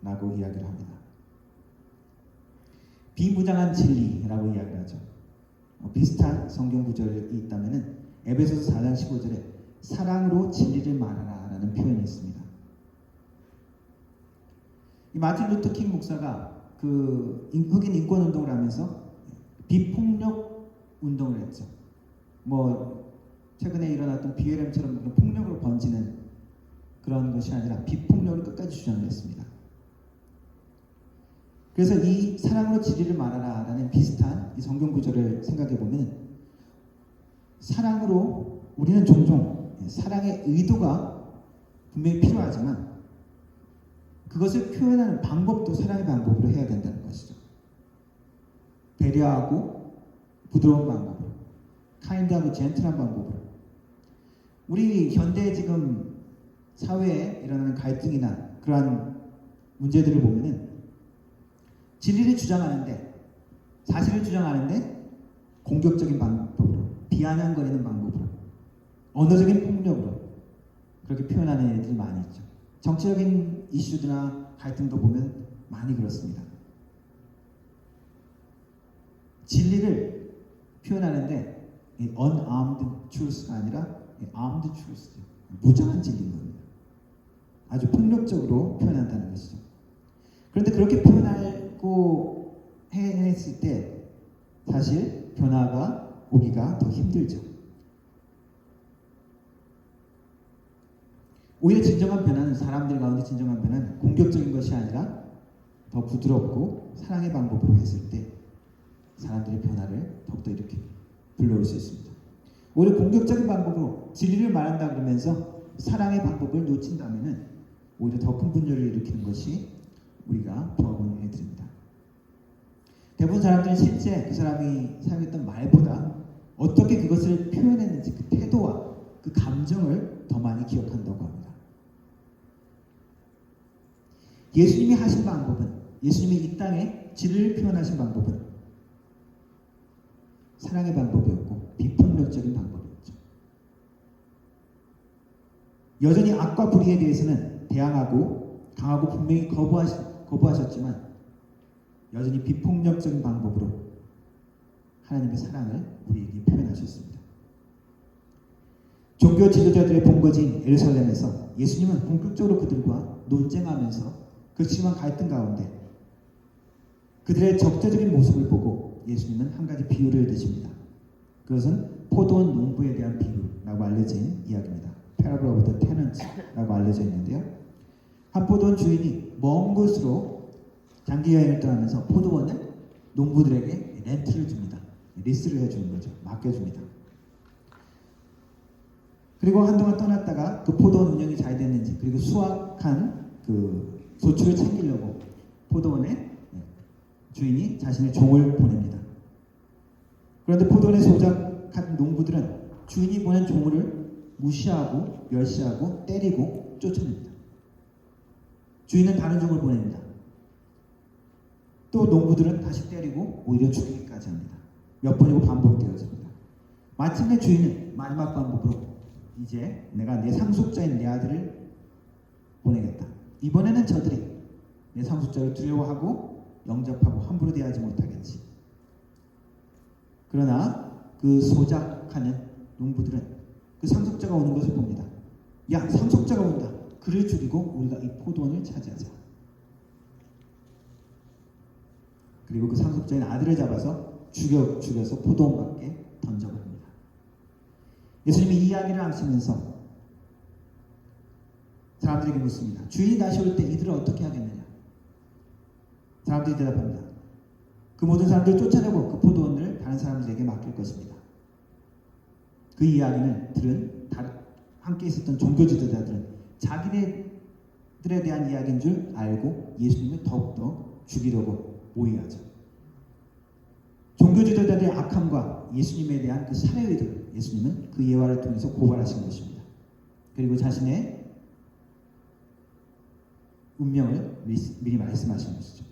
라고 이야기를 합니다. 비무장한 진리라고 이야기를 하죠. 비슷한 성경 구절이 있다면 에베소서 4장 15절에 사랑으로 진리를 말하라 라는 표현이 있습니다. 이 마틴 루터 킹 목사가 그 흑인 인권 운동을 하면서 비폭력 운동을 했죠. 뭐 최근에 일어났던 BLM처럼 폭력으로 번지는 그런 것이 아니라 비폭력을 끝까지 주장했습니다. 그래서 이 사랑으로 진리를 말하라 라는 비슷한 이 성경 구절을 생각해 보면 사랑으로 우리는 종종 사랑의 의도가 분명히 필요하지만 그것을 표현하는 방법도 사랑의 방법으로 해야 된다는 것이죠. 배려하고 부드러운 방법으로, 카인드하고 젠틀한 방법으로. 우리 현대 지금 사회에 일어나는 갈등이나 그러한 문제들을 보면은 진리를 주장하는데, 사실을 주장하는데 공격적인 방법으로, 비아냥거리는 방법으로, 언어적인 폭력으로 그렇게 표현하는 애들이 많이 있죠. 정치적인 이슈나 갈등도 보면 많이 그렇습니다. 진리를 표현하는데 unarmed truth가 아니라 armed truth, 무장한 진리인 겁니다. 아주 폭력적으로 표현한다는 것이죠. 그런데 그렇게 표현하고 했을 때 사실 변화가 오기가 더 힘들죠. 오히려 진정한 변화는, 사람들 가운데 진정한 변화는 공격적인 것이 아니라 더 부드럽고 사랑의 방법으로 했을 때 사람들의 변화를 더욱더 이렇게 불러올 수 있습니다. 오히려 공격적인 방법으로 진리를 말한다 그러면서 사랑의 방법을 놓친다면 오히려 더 큰 분열을 일으키는 것이 우리가 보아본 애들입니다. 대부분 사람들은 실제 그 사람이 사용했던 말보다 어떻게 그것을 표현했는지 그 태도와 그 감정을 더 많이 기억한다고 합니다. 예수님이 하신 방법은, 예수님이 이 땅에 진리를 표현하신 방법은 사랑의 방법이었고 비폭력적인 방법이었죠. 여전히 악과 불의에 대해서는 대항하고 강하고 분명히 거부하셨지만 여전히 비폭력적인 방법으로 하나님의 사랑을 우리에게 표현하셨습니다. 종교 지도자들의 본거지인 예루살렘에서 예수님은 본격적으로 그들과 논쟁하면서 그 심한 갈등 가운데 그들의 적대적인 모습을 보고 예수님은 한 가지 비유를 드십니다. 그것은 포도원 농부에 대한 비유라고 알려진 이야기입니다. Parable of the Tenants라고 알려져 있는데요. 한 포도원 주인이 먼 곳으로 장기 여행을 떠나면서 포도원을 농부들에게 렌트를 줍니다. 리스를 해주는 거죠. 맡겨줍니다. 그리고 한동안 떠났다가 그 포도원 운영이 잘 됐는지, 그리고 수확한 그 소출을 챙기려고 포도원에 주인이 자신의 종을 보냅니다. 그런데 포도원에 소작한 농부들은 주인이 보낸 종을 무시하고 멸시하고 때리고 쫓아냅니다. 주인은 다른 종을 보냅니다. 또 농부들은 다시 때리고 오히려 죽이기까지 이렇게까지 합니다. 몇 번이고 반복되어집니다. 마침내 주인은 마지막 방법으로 이제 내가 내 상속자인 내 아들을 보내겠다. 이번에는 저들이 내 상속자를 두려워하고 영접하고 함부로 대하지 못하겠지. 그러나 그 소작하는 농부들은 그 상속자가 오는 것을 봅니다. 야, 상속자가 온다. 그를 죽이고 우리가 이 포도원을 차지하자. 그리고 그 상속자인 아들을 잡아서 죽여서 포도원 밖에 던져버립니다. 예수님이 이 이야기를 하시면서 사람들에게 묻습니다. 주인이 다시 올 때 이들을 어떻게 하겠느냐? 사람들이 대답합니다. 그 모든 사람들을 쫓아내고 그 포도원을 다른 사람들에게 맡길 것입니다. 그 이야기를 들은 함께 있었던 종교 지도자들은 자기네들에 대한 이야기인 줄 알고 예수님을 더욱더 죽이려고 모의하죠. 종교 지도자들의 악함과 예수님에 대한 그 살해 의도를 예수님은 그 예화를 통해서 고발하신 것입니다. 그리고 자신의 운명을 미리 말씀하신 것이죠.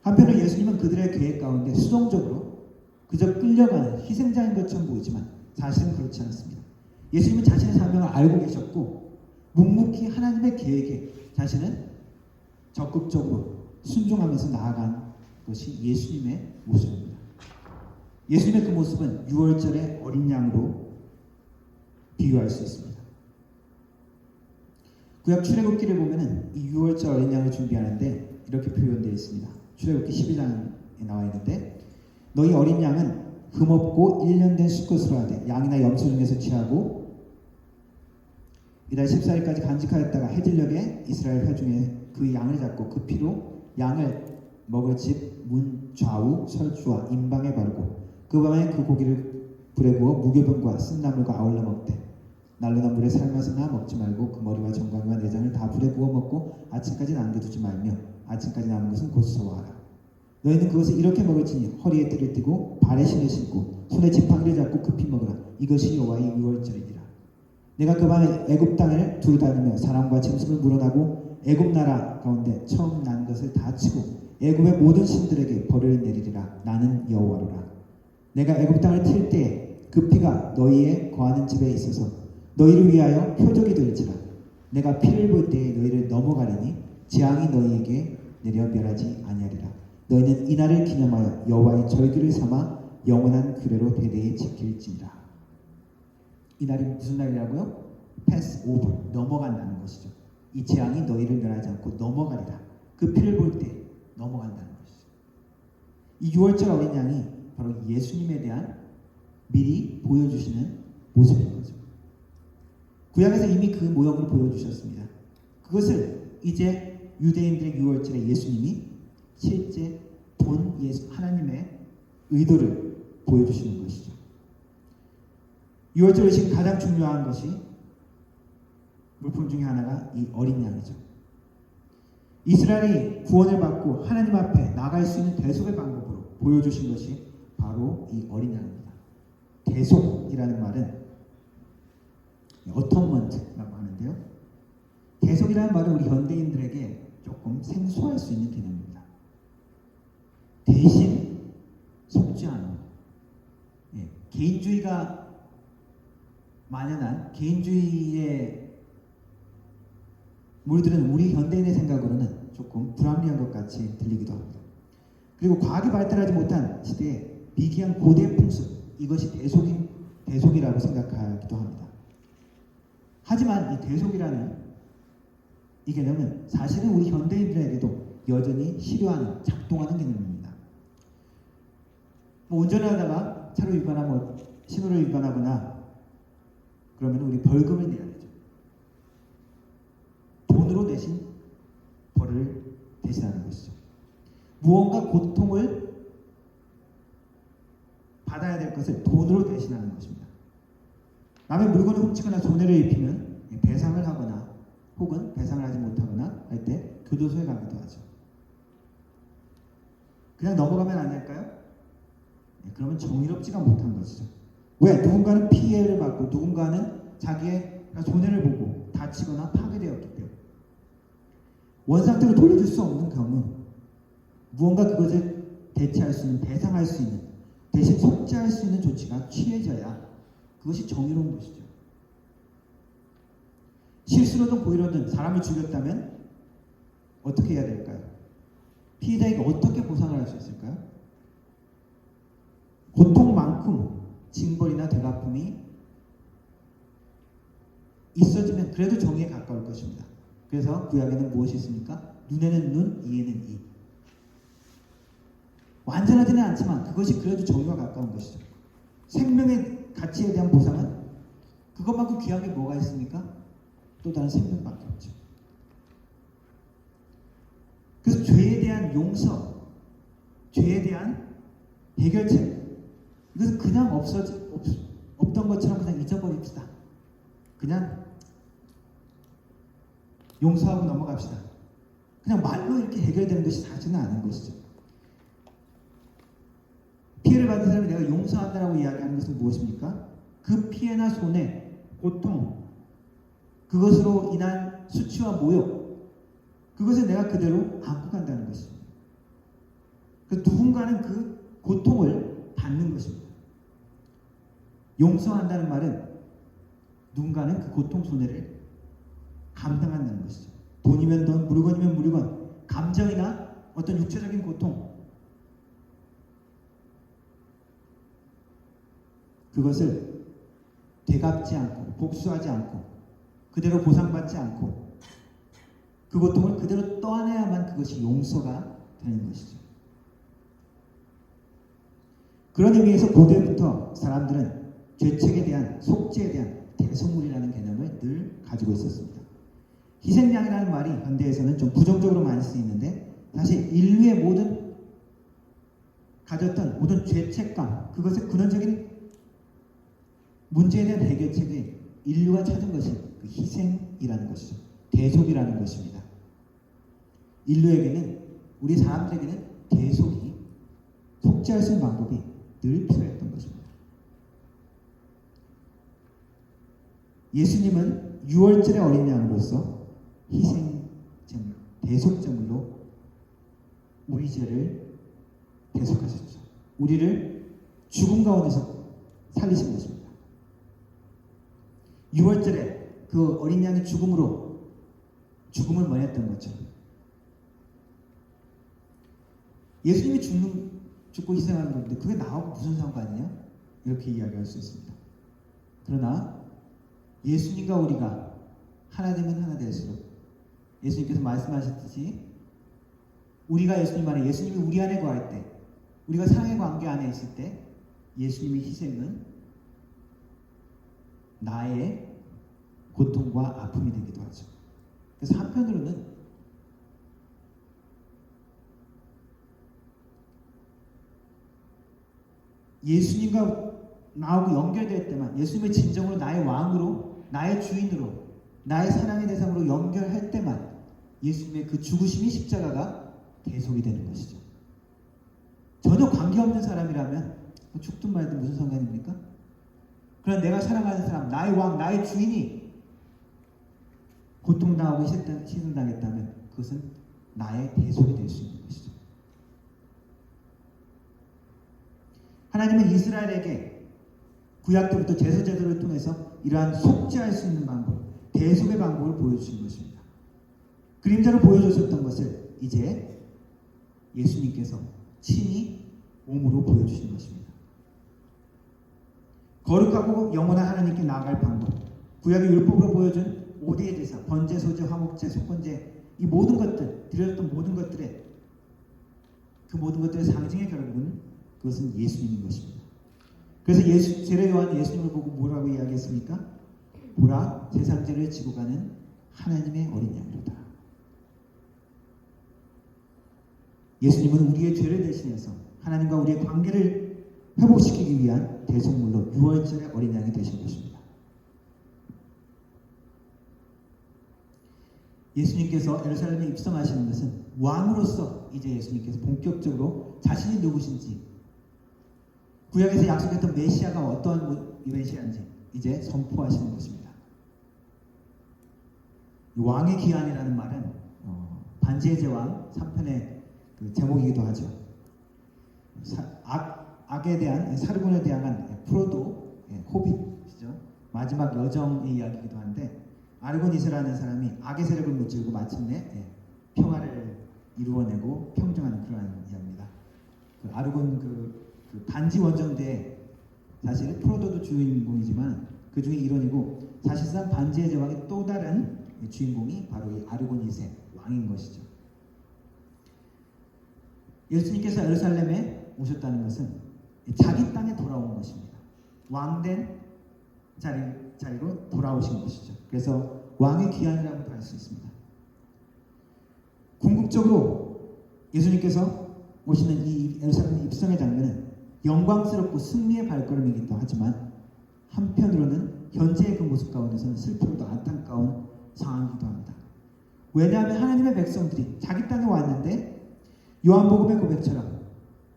한편으로 예수님은 그들의 계획 가운데 수동적으로 그저 끌려가는 희생자인 것처럼 보이지만 사실은 그렇지 않습니다. 예수님은 자신의 사명을 알고 계셨고 묵묵히 하나님의 계획에 자신은 적극적으로 순종하면서 나아간 것이 예수님의 모습입니다. 예수님의 그 모습은 유월절의 어린 양으로 비유할 수 있습니다. 구약 출애굽기를 보면은 이 유월절 어린 양을 준비하는데 이렇게 표현되어 있습니다. 출애굽기 12장에 나와 있는데 너희 어린 양은 흠없고 1년 된 수컷으로 하되 양이나 염소 중에서 취하고 이달 14일까지 간직하였다가 해질녘에 이스라엘 회중에 그 양을 잡고 그 피로 양을 먹을 집 문 좌우 설주와 임방에 바르고 그 밤에 그 고기를 불에 구워 무교병과 쓴나물과 아울러 먹되 날로 난 물에 삶아서나 먹지 말고 그 머리와 정강이와 내장을 다 불에 구워 먹고 아침까지 남겨두지 말며 아침까지 남은 것은 고스워하라. 너희는 그것을 이렇게 먹을지니 허리에 띠를 띠고 발에 신을 신고 손에 지팡이를 잡고 급히 먹으라. 이것이 여호와의 유월절이니라. 내가 그 밤에 애굽 땅을 두루다니며 사람과 짐승을 물어나고 애굽 나라 가운데 처음 난 것을 다 치고 애굽의 모든 신들에게 벌을 내리리라. 나는 여호와로라. 내가 애굽 땅을 튈 때에 그 피가 너희의 거하는 집에 있어서 너희를 위하여 표적이 될지라. 내가 피를 볼 때에 너희를 넘어가리니 재앙이 너희에게 내려 멸하지 아니하리라. 너희는 이날을 기념하여 여호와의 절기를 삼아 영원한 규례로 대대에 지킬지니라. 이날이 무슨 날이라고요? 패스 오버, 넘어간다는 것이죠. 이 재앙이 너희를 멸하지 않고 넘어가리라. 그 피를 볼 때 넘어간다는 것이죠. 이 유월절 어린 양이 바로 예수님에 대한 미리 보여주시는 모습인 거죠. 구약에서 이미 그 모형을 보여주셨습니다. 그것을 이제 유대인들의 유월절에 예수님이 실제 본 하나님의 의도를 보여주시는 것이죠. 유월절 의식 가장 중요한 것이 물품 중에 하나가 이 어린 양이죠. 이스라엘이 구원을 받고 하나님 앞에 나갈 수 있는 대속의 방법으로 보여주신 것이 바로 이 어린 양입니다. 대속이라는 말은 어텀먼트라고 하는데요. 대속이라는 말은 우리 현대인들에게 조금 생소할 수 있는 개념입니다. 대신 속지 않은, 개인주의가 만연한 개인주의에 물들은 우리 현대인의 생각으로는 조금 불합리한 것 같이 들리기도 합니다. 그리고 과학이 발달하지 못한 시대에 미개한 고대 풍습, 이것이 대속이라고 생각하기도 합니다. 하지만 이 대속이라는 이 개념은 사실은 우리 현대인들에게도 여전히 실효하는, 작동하는 개념입니다. 운전을 하다가 차로 위반하고 신호를 위반하거나 그러면 우리 벌금을 내야 되죠. 돈으로 대신 벌을 대신하는 것이죠. 무언가 고통을 받아야 될 것을 돈으로 대신하는 것입니다. 남의 물건을 훔치거나 손해를 입히면 배상을 하거나 혹은 배상을 하지 못하거나 할 때 교도소에 가기도 하죠. 그냥 넘어가면 안 될까요? 그러면 정의롭지가 못한 것이죠. 왜? 누군가는 피해를 받고 누군가는 자기의 손해를 보고 다치거나 파괴되었기 때문에 원상태로 돌려줄 수 없는 경우 무언가 그것을 대체할 수 있는, 배상할 수 있는, 대신 속죄할 수 있는 조치가 취해져야 그것이 정의로운 것이죠. 실수로든 고의로든 사람을 죽였다면 어떻게 해야 될까요? 피해자에게 어떻게 보상을 할 수 있을까요? 고통만큼 징벌이나 되갚음이 있어지면 그래도 정의에 가까울 것입니다. 그래서 구약에는 무엇이 있습니까? 눈에는 눈, 이에는 이. 완전하지는 않지만 그것이 그래도 정의와 가까운 것이죠. 생명의 가치에 대한 보상은 그것만큼 귀한 게 뭐가 있습니까? 또 다른 생명밖에 없죠. 그래서 죄에 대한 용서, 죄에 대한 해결책, 이것은 그냥 없던 것처럼 그냥 잊어버립시다. 그냥 용서하고 넘어갑시다. 그냥 말로 이렇게 해결되는 것이 사실은 아닌 것이죠. 피해를 받은 사람이 내가 용서한다라고 이야기하는 것은 무엇입니까? 그 피해나 손해, 고통, 그것으로 인한 수치와 모욕, 그것을 내가 그대로 안고 간다는 것입니다. 그래서 누군가는 그 고통을 받는 것입니다. 용서한다는 말은 누군가는 그 고통 손해를 감당한다는 것이죠. 돈이면 돈, 물건이면 물건, 감정이나 어떤 육체적인 고통, 그것을 되갚지 않고 복수하지 않고 그대로 보상받지 않고 그 고통을 그대로 떠안아야만 그것이 용서가 되는 것이죠. 그런 의미에서 고대부터 사람들은 죄책에 대한, 속죄에 대한 대속물이라는 개념을 늘 가지고 있었습니다. 희생양이라는 말이 현대에서는 좀 부정적으로 많이 쓰이는데 사실 인류의 모든 가졌던 모든 죄책감, 그것의 근원적인 문제에 대한 해결책이 인류가 찾은 것이 그 희생이라는 것이죠. 대속이라는 것입니다. 인류에게는, 우리 사람들에게는 대속이, 속죄할 수 있는 방법이 늘 필요했던 것입니다. 예수님은 유월절의 어린 양으로서 희생제물, 대속제물로 우리 죄를 대속하셨죠. 우리를 죽음 가운데서 살리신 것입니다. 유월절에 그 어린 양의 죽음으로 죽음을 면했던 거죠. 예수님이 죽고 희생하는 건데 그게 나하고 무슨 상관이냐? 이렇게 이야기할 수 있습니다. 그러나 예수님과 우리가 하나 되면 하나 될수록 예수님께서 말씀하셨듯이 우리가 예수님 안에, 예수님이 우리 안에 거할 때, 우리가 사랑의 관계 안에 있을 때 예수님의 희생은 나의 고통과 아픔이 되기도 하죠. 그래서 한편으로는 예수님과 나하고 연결될 때만, 예수님의 진정으로 나의 왕으로, 나의 주인으로, 나의 사랑의 대상으로 연결할 때만 예수님의 그 죽으심이, 십자가가 대속이 되는 것이죠. 전혀 관계없는 사람이라면 죽든 말든 무슨 상관입니까? 그러나 내가 사랑하는 사람, 나의 왕, 나의 주인이 고통당하고 희생당했다면 그것은 나의 대속이 될 수 있는 것이죠. 하나님은 이스라엘에게 구약 때부터 제사제도를 통해서 이러한 속죄할 수 있는 방법, 대속의 방법을 보여주신 것입니다. 그림자로 보여주셨던 것을 이제 예수님께서 친히 몸으로 보여주신 것입니다. 거룩하고 영원한 하나님께 나아갈 방법, 구약의 율법으로 보여준 5대의 제사, 번제, 소제, 화목제, 속건제, 이 모든 것들, 드렸던 모든 것들의 그 모든 것들의 상징의 결국은 그것은 예수님인 것입니다. 그래서 세례 요한이 예수님을 보고 뭐라고 이야기했습니까? 보라, 세상 죄를 지고 가는 하나님의 어린 양이로다. 예수님은 우리의 죄를 대신해서 하나님과 우리의 관계를 회복시키기 위한 대속물로 유월절의 어린 양이 되신 것입니다. 예수님께서 예루살렘에 입성하시는 것은 왕으로서 이제 예수님께서 본격적으로 자신이 누구신지, 구약에서 약속했던 메시아가 어떠한 메시아인지 이제 선포하시는 것입니다. 왕의 기한이라는 말은 반지의 제왕 3편의 그 제목이기도 하죠. 악에 대한 사르곤에 대항한 프로도 호빗이죠. 마지막 여정의 이야기이기도 한데 아르고니스라는 사람이 악의 세력을 무찌르고 마침내 평화를 이루어내고 평정하는 그러한 이야기입니다. 그 아르곤 그 반지 원정대에 사실 프로도도 주인공이지만 그 중에 일원이고 사실상 반지의 제왕의 또 다른 주인공이 바로 이 아르고니스의 왕인 것이죠. 예수님께서 예루살렘에 오셨다는 것은 자기 땅에 돌아온 것입니다. 왕된 자리로 돌아오신 것이죠. 그래서 왕의 귀환이라고도 할 수 있습니다. 궁극적으로 예수님께서 오시는 이 예루살렘 입성의 장면은 영광스럽고 승리의 발걸음이기도 하지만 한편으로는 현재의 그 모습 가운데서는 슬프고도 안타까운 상황이기도 합니다. 왜냐하면 하나님의 백성들이 자기 땅에 왔는데 요한복음의 고백처럼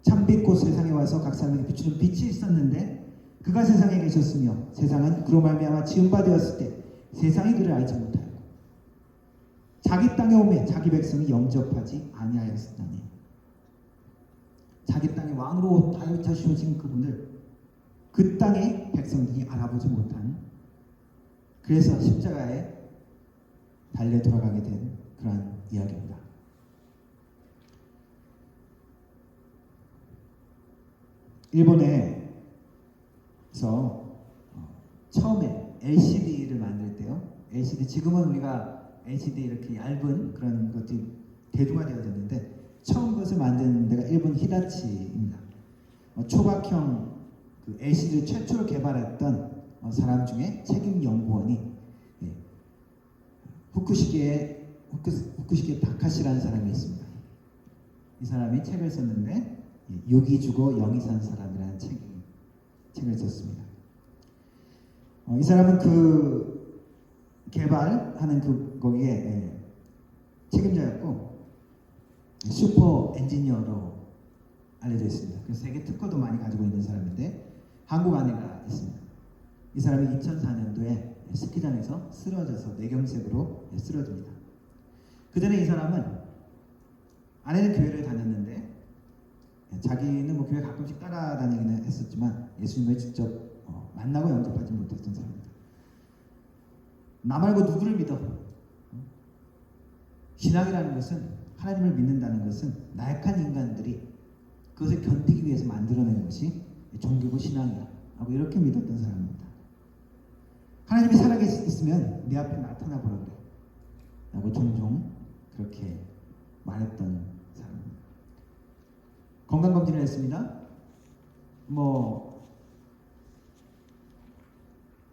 참빛 세상에 와서 각 사람에게 비추는 빛이 있었는데 그가 세상에 계셨으며 세상은 그로 말미암아 지은 바 되었을 때 세상이 그를 알지 못하였고 자기 땅에 오매 자기 백성이 영접하지 아니하였으나니 자기 땅에 왕으로 다윗하시오신 그분을 그 땅의 백성들이 알아보지 못한 그래서 십자가에 달려 돌아가게 된 그러한 이야기입니다. 일본에서 처음에 LCD를 만들 때요. LCD 지금은 우리가 LCD 이렇게 얇은 그런 것들이 대중화되어졌는데 처음 것을 만든 데가 일본 히다치입니다. 초박형 그 LCD를 최초로 개발했던 사람 중에 책임 연구원이 후쿠시게 다카시라는 사람이 있습니다. 이 사람이 책을 썼는데 욕이 주고 영이 산 사람이라는 책을 썼습니다. 이 사람은 그 개발하는 거기에 책임자였고 슈퍼 엔지니어로 알려져 있습니다. 그래서 세계 특허도 많이 가지고 있는 사람인데 한국 아내가 있습니다. 이 사람이 2004년도에 스키장에서 쓰러져서 뇌경색으로 쓰러집니다. 그 전에 이 사람은 아내는 교회를 다녔는데 자기는 뭐 교회 가끔씩 따라다니기는 했었지만 예수님을 직접 만나고 영접하지 못했던 사람입니다. 나 말고 누구를 믿어? 신앙이라는 것은 하나님을 믿는다는 것은 나약한 인간들이 그것을 견디기 위해서 만들어낸 것이 종교고 신앙이야 하고 이렇게 믿었던 사람입니다. 하나님이 살아계시면 내 앞에 나타나 보라 그래 라고 종종 그렇게 말했던 사람입니다. 건강검진을 했습니다.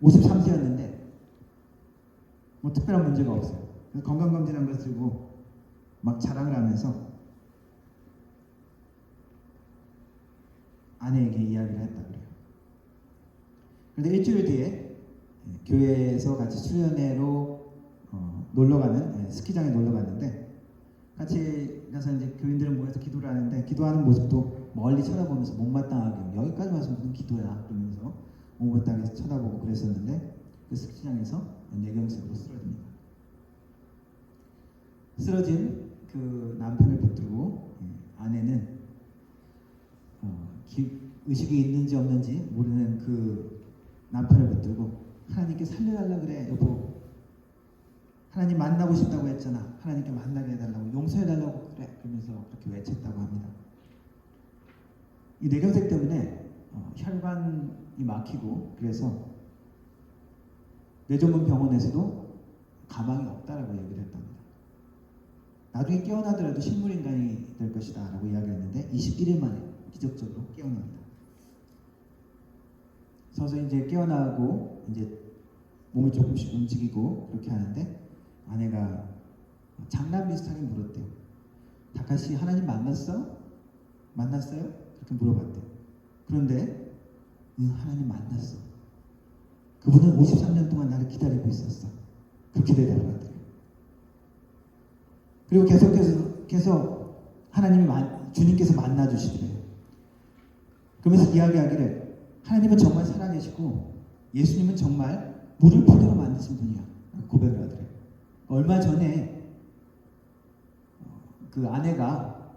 53세였는데 특별한 문제가 없어요. 건강검진한 걸 들고 막 자랑을 하면서 아내에게 이야기를 했다 그래요. 그런데 일주일 뒤에 교회에서 같이 수련회로 놀러가는 스키장에 놀러 갔는데 같이 가서 이제 교인들은 모여서 기도를 하는데 기도하는 모습도 멀리 쳐다보면서 못마땅하게 여기까지 와서 무슨 기도야 그러면서 못마땅하게 쳐다보고 그랬었는데 그 스키장에서 뇌경색으로 쓰러집니다. 쓰러진 그 남편을 붙들고 아내는 의식이 있는지 없는지 모르는 그 남편을 붙들고 하나님께 살려달라 그래 여보, 하나님 만나고 싶다고 했잖아, 하나님께 만나게 해달라고 용서해달라고 그래 그러면서 그렇게 외쳤다고 합니다. 이 뇌경색 때문에 혈관이 막히고 그래서 뇌전문 병원에서도 가망이 없다라고 얘기를 했답니다. 나중에 깨어나더라도 식물인간이 될 것이다 라고 이야기했는데 21일 만에 기적적으로 깨어납니다. 서서히 이제 깨어나고 이제 몸을 조금씩 움직이고 그렇게 하는데 아내가 장난 비슷하게 물었대요. 다카시 하나님 만났어? 만났어요? 그렇게 물어봤대요. 그런데 하나님 만났어. 그분은 53년 동안 나를 기다리고 있었어. 그렇게 대답을 하더래요. 그리고 계속 하나님이 주님께서 만나주시더래요. 그러면서 이야기하기를 하나님은 정말 살아계시고 예수님은 정말 물을 포도로 만드신 분이야 고백을 하더래요. 얼마 전에 그 아내가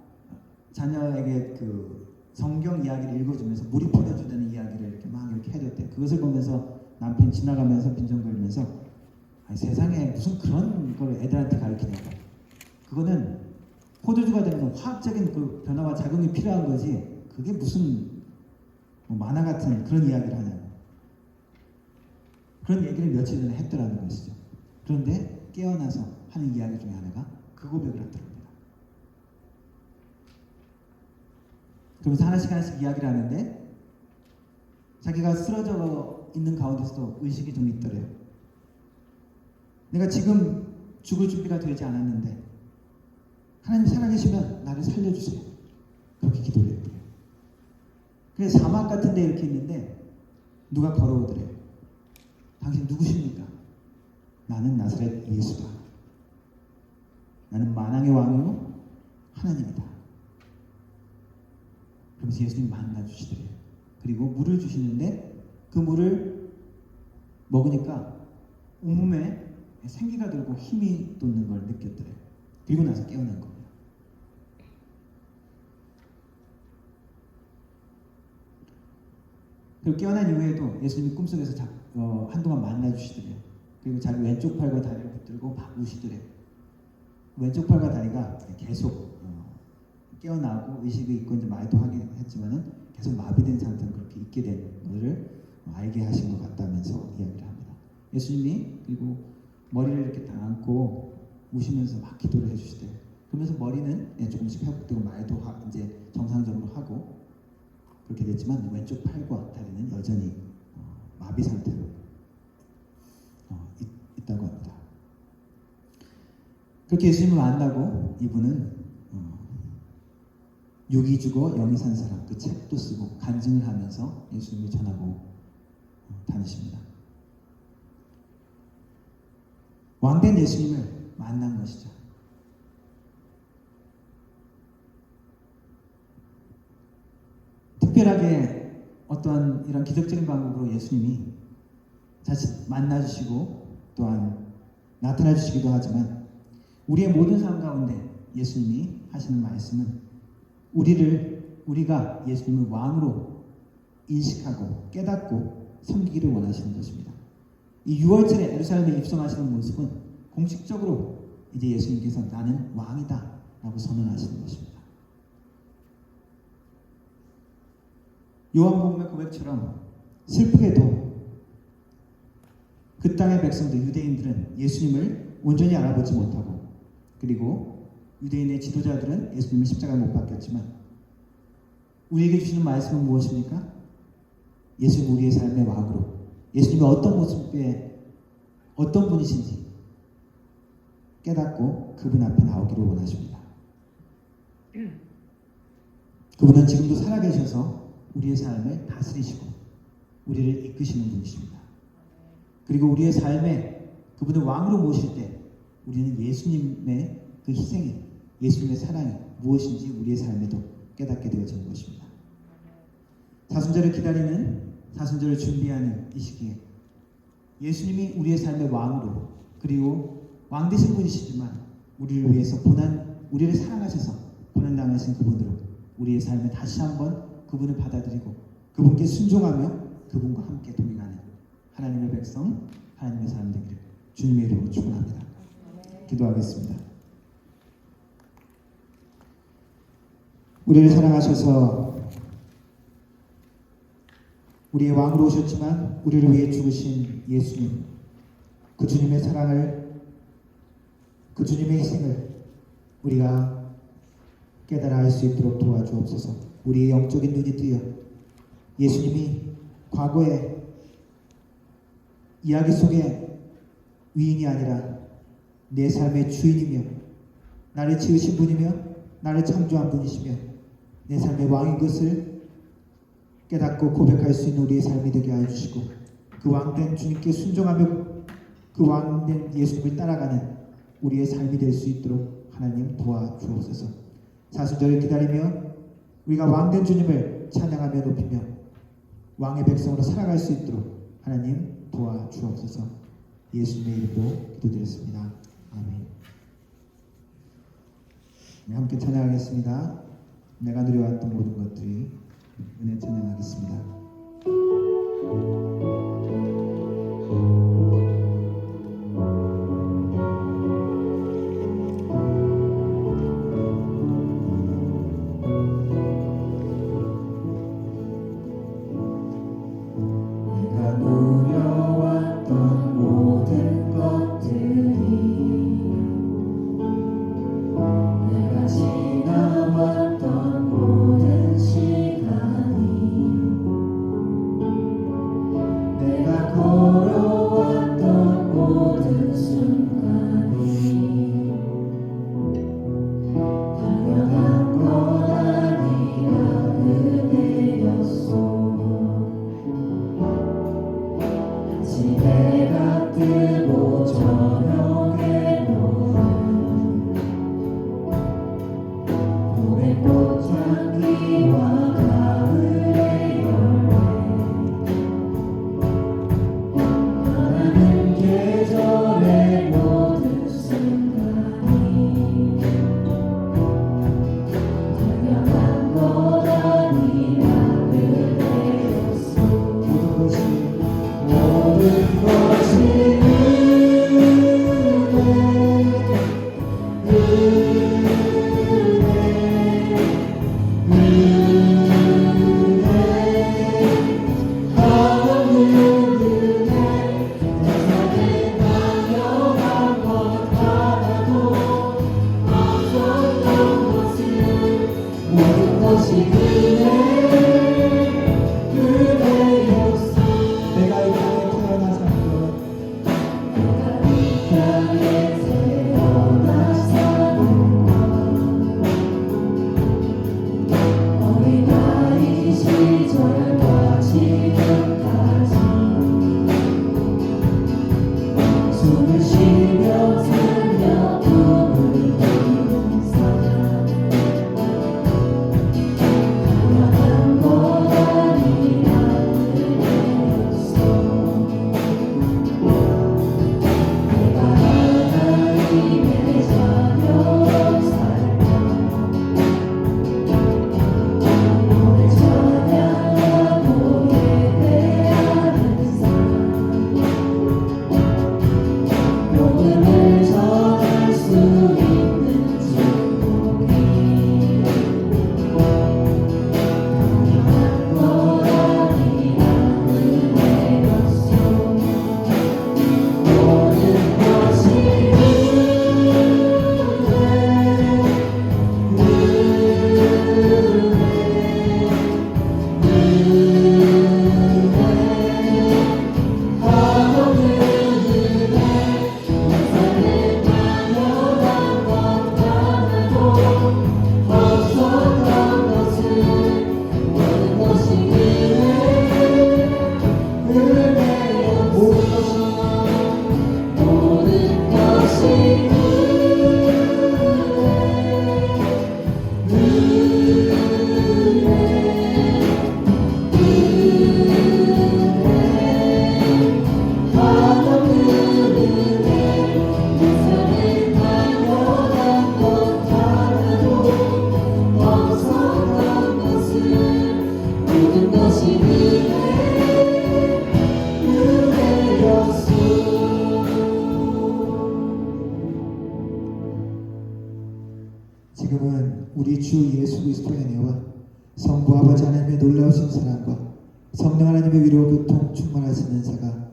자녀에게 그 성경 이야기를 읽어주면서 물이 뿌려주는 이야기를 이렇게 막 이렇게 해줬대. 그것을 보면서 남편이 지나가면서 빈정거리면서 아니, 세상에 무슨 그런 걸 애들한테 가르치냐고. 그거는 포도주가 되는 건 화학적인 그 변화와 작용이 필요한 거지. 그게 무슨 뭐 만화 같은 그런 이야기를 하냐고. 그런 얘기를 며칠 전에 했더라는 것이죠. 그런데 깨어나서 하는 이야기 중에 하나가 그 고백을 하더랍니다. 그러면서 하나씩 이야기를 하는데 자기가 쓰러져 있는 가운데서도 의식이 좀 있더래요. 내가 지금 죽을 준비가 되지 않았는데 하나님 살아계시면 나를 살려주세요. 그렇게 기도를 했대요. 그래서 사막 같은 데 이렇게 있는데 누가 걸어오더래요. 당신 누구십니까? 나는 나사렛 예수다. 나는 만왕의 왕이요 하나님이다. 그러면서 예수님 만나주시더래요. 그리고 물을 주시는데 그 물을 먹으니까 온몸에 생기가 돌고 힘이 돋는 걸 느꼈더래요. 그리고 나서 깨어난 겁니다. 그리고 깨어난 이후에도 예수님이 꿈속에서 한동안 만나주시더래요. 그리고 자기 왼쪽 팔과 다리를 붙들고 막 우시더래요. 왼쪽 팔과 다리가 계속 깨어나고 의식이 있고 이제 말도 하긴 했지만은 계속 마비된 상태로 그렇게 있게 된 것을 알게 하신 것 같다면서 이야기를 합니다. 예수님이 그리고 머리를 이렇게 다 안고 우시면서 막 기도를 해주시대요. 그러면서 머리는 조금씩 회복되고 말도 이제 정상적으로 하고 그렇게 됐지만 왼쪽 팔과 다리는 여전히 마비 상태로 있다고 합니다. 그렇게 예수님을 만나고 이분은 육이 죽어 영이 산 사람 그 책도 쓰고 간증을 하면서 예수님을 전하고 다니십니다. 왕된 예수님을 만난 것이죠. 특별하게 어떠한 이런 기적적인 방법으로 예수님이 자칫 만나주시고 또한 나타나주시기도 하지만 우리의 모든 삶 가운데 예수님이 하시는 말씀은 우리가 예수님을 왕으로 인식하고 깨닫고 섬기기를 원하시는 것입니다. 이 6월절에 예루살렘에 입성하시는 모습은 공식적으로 이제 예수님께서 나는 왕이다 라고 선언하시는 것입니다. 요한복음의 고백처럼 슬프게도 그 땅의 백성들 유대인들은 예수님을 온전히 알아보지 못하고 그리고 유대인의 지도자들은 예수님을 십자가에 못 박혔지만 우리에게 주시는 말씀은 무엇입니까? 예수님 우리의 삶의 왕으로 예수님이 어떤 모습에 어떤 분이신지 깨닫고 그분 앞에 나오기를 원하십니다. 그분은 지금도 살아계셔서 우리의 삶을 다스리시고 우리를 이끄시는 분이십니다. 그리고 우리의 삶에 그분을 왕으로 모실 때 우리는 예수님의 그 희생이 예수님의 사랑이 무엇인지 우리의 삶에도 깨닫게 되어지는 것입니다. 사순절을 기다리는 사순절을 준비하는 이 시기에 예수님이 우리의 삶의 왕으로 그리고 왕 되신 분이시지만 우리를 위해서 우리를 사랑하셔서 고난당하신 그분으로 우리의 삶에 다시 한번 그분을 받아들이고 그분께 순종하며 그분과 함께 동행하는 하나님의 백성, 하나님의 사람 되기를 주님의 이름으로 축원합니다. 기도하겠습니다. 우리를 사랑하셔서 우리의 왕으로 오셨지만 우리를 위해 죽으신 예수님, 그 주님의 사랑을, 그 주님의 희생을 우리가 깨달아 알 수 있도록 도와주옵소서. 우리의 영적인 눈이 뜨여 예수님이 과거의 이야기 속에 위인이 아니라 내 삶의 주인이며 나를 지으신 분이며 나를 창조한 분이시며 내 삶의 왕인 것을 깨닫고 고백할 수 있는 우리의 삶이 되게 하여 주시고 그 왕된 주님께 순종하며 그 왕된 예수님을 따라가는 우리의 삶이 될 수 있도록 하나님 도와주옵소서. 사순절을 기다리며 우리가 왕된 주님을 찬양하며 높이며 왕의 백성으로 살아갈 수 있도록 하나님 도와주옵소서. 예수님의 이름으로 기도드렸습니다. 아멘. 네, 함께 찬양하겠습니다. 내가 누려왔던 모든 것들이 은혜 찬양하겠습니다. 내가 누려왔던 모든 것들이 내가 지나왔던 모든 시간이 내가 걸어왔던 모든 순간이 당연한 것 아니라 은혜였소. 해가 뜨고 저녁에 노는 봄의 꽃향기와 가을의 열매 변하는 계절의 모든 순간이 당연한 것 아니라 은혜였소. 모든 것이 그대였어. 내가 이 땅에 태어나서 어린아이 시절과 지금까지 숨을 쉬며 살며 꿈을 이룬 사람 당연한 것 아니라 은혜였어. 내가 하나님의 자녀로 살며 오늘 찬양하고 예배하는 삶 복음을 전할 수 있는 축복이 당연한 것 아니라 은혜였소. 모든 것이 지금은 우리 주 예수 그리스도의 은혜와 성부 아버지 하나님의 놀라우신 사랑과 성령 하나님의 위로 교통 충만하신 은사가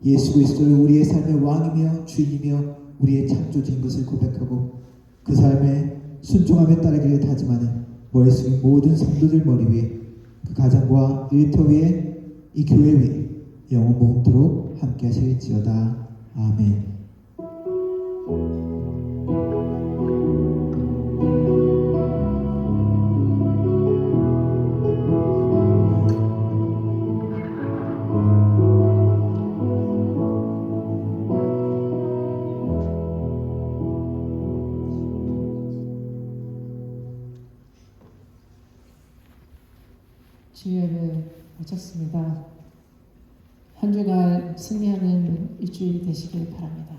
예수 그리스도를 우리의 삶의 왕이며 주인이며 우리의 창조주인 것을 고백하고 그 삶에 순종하며 따르기를 다짐하는 머리 숙인 모든 성도들 머리 위에 그 가정과 일터 위에 이 교회 위에 영원 모음토록 함께 하실지어다. 아멘. 주예를 마쳤습니다. 한 주간 승리하는 일주일이 되시길 바랍니다.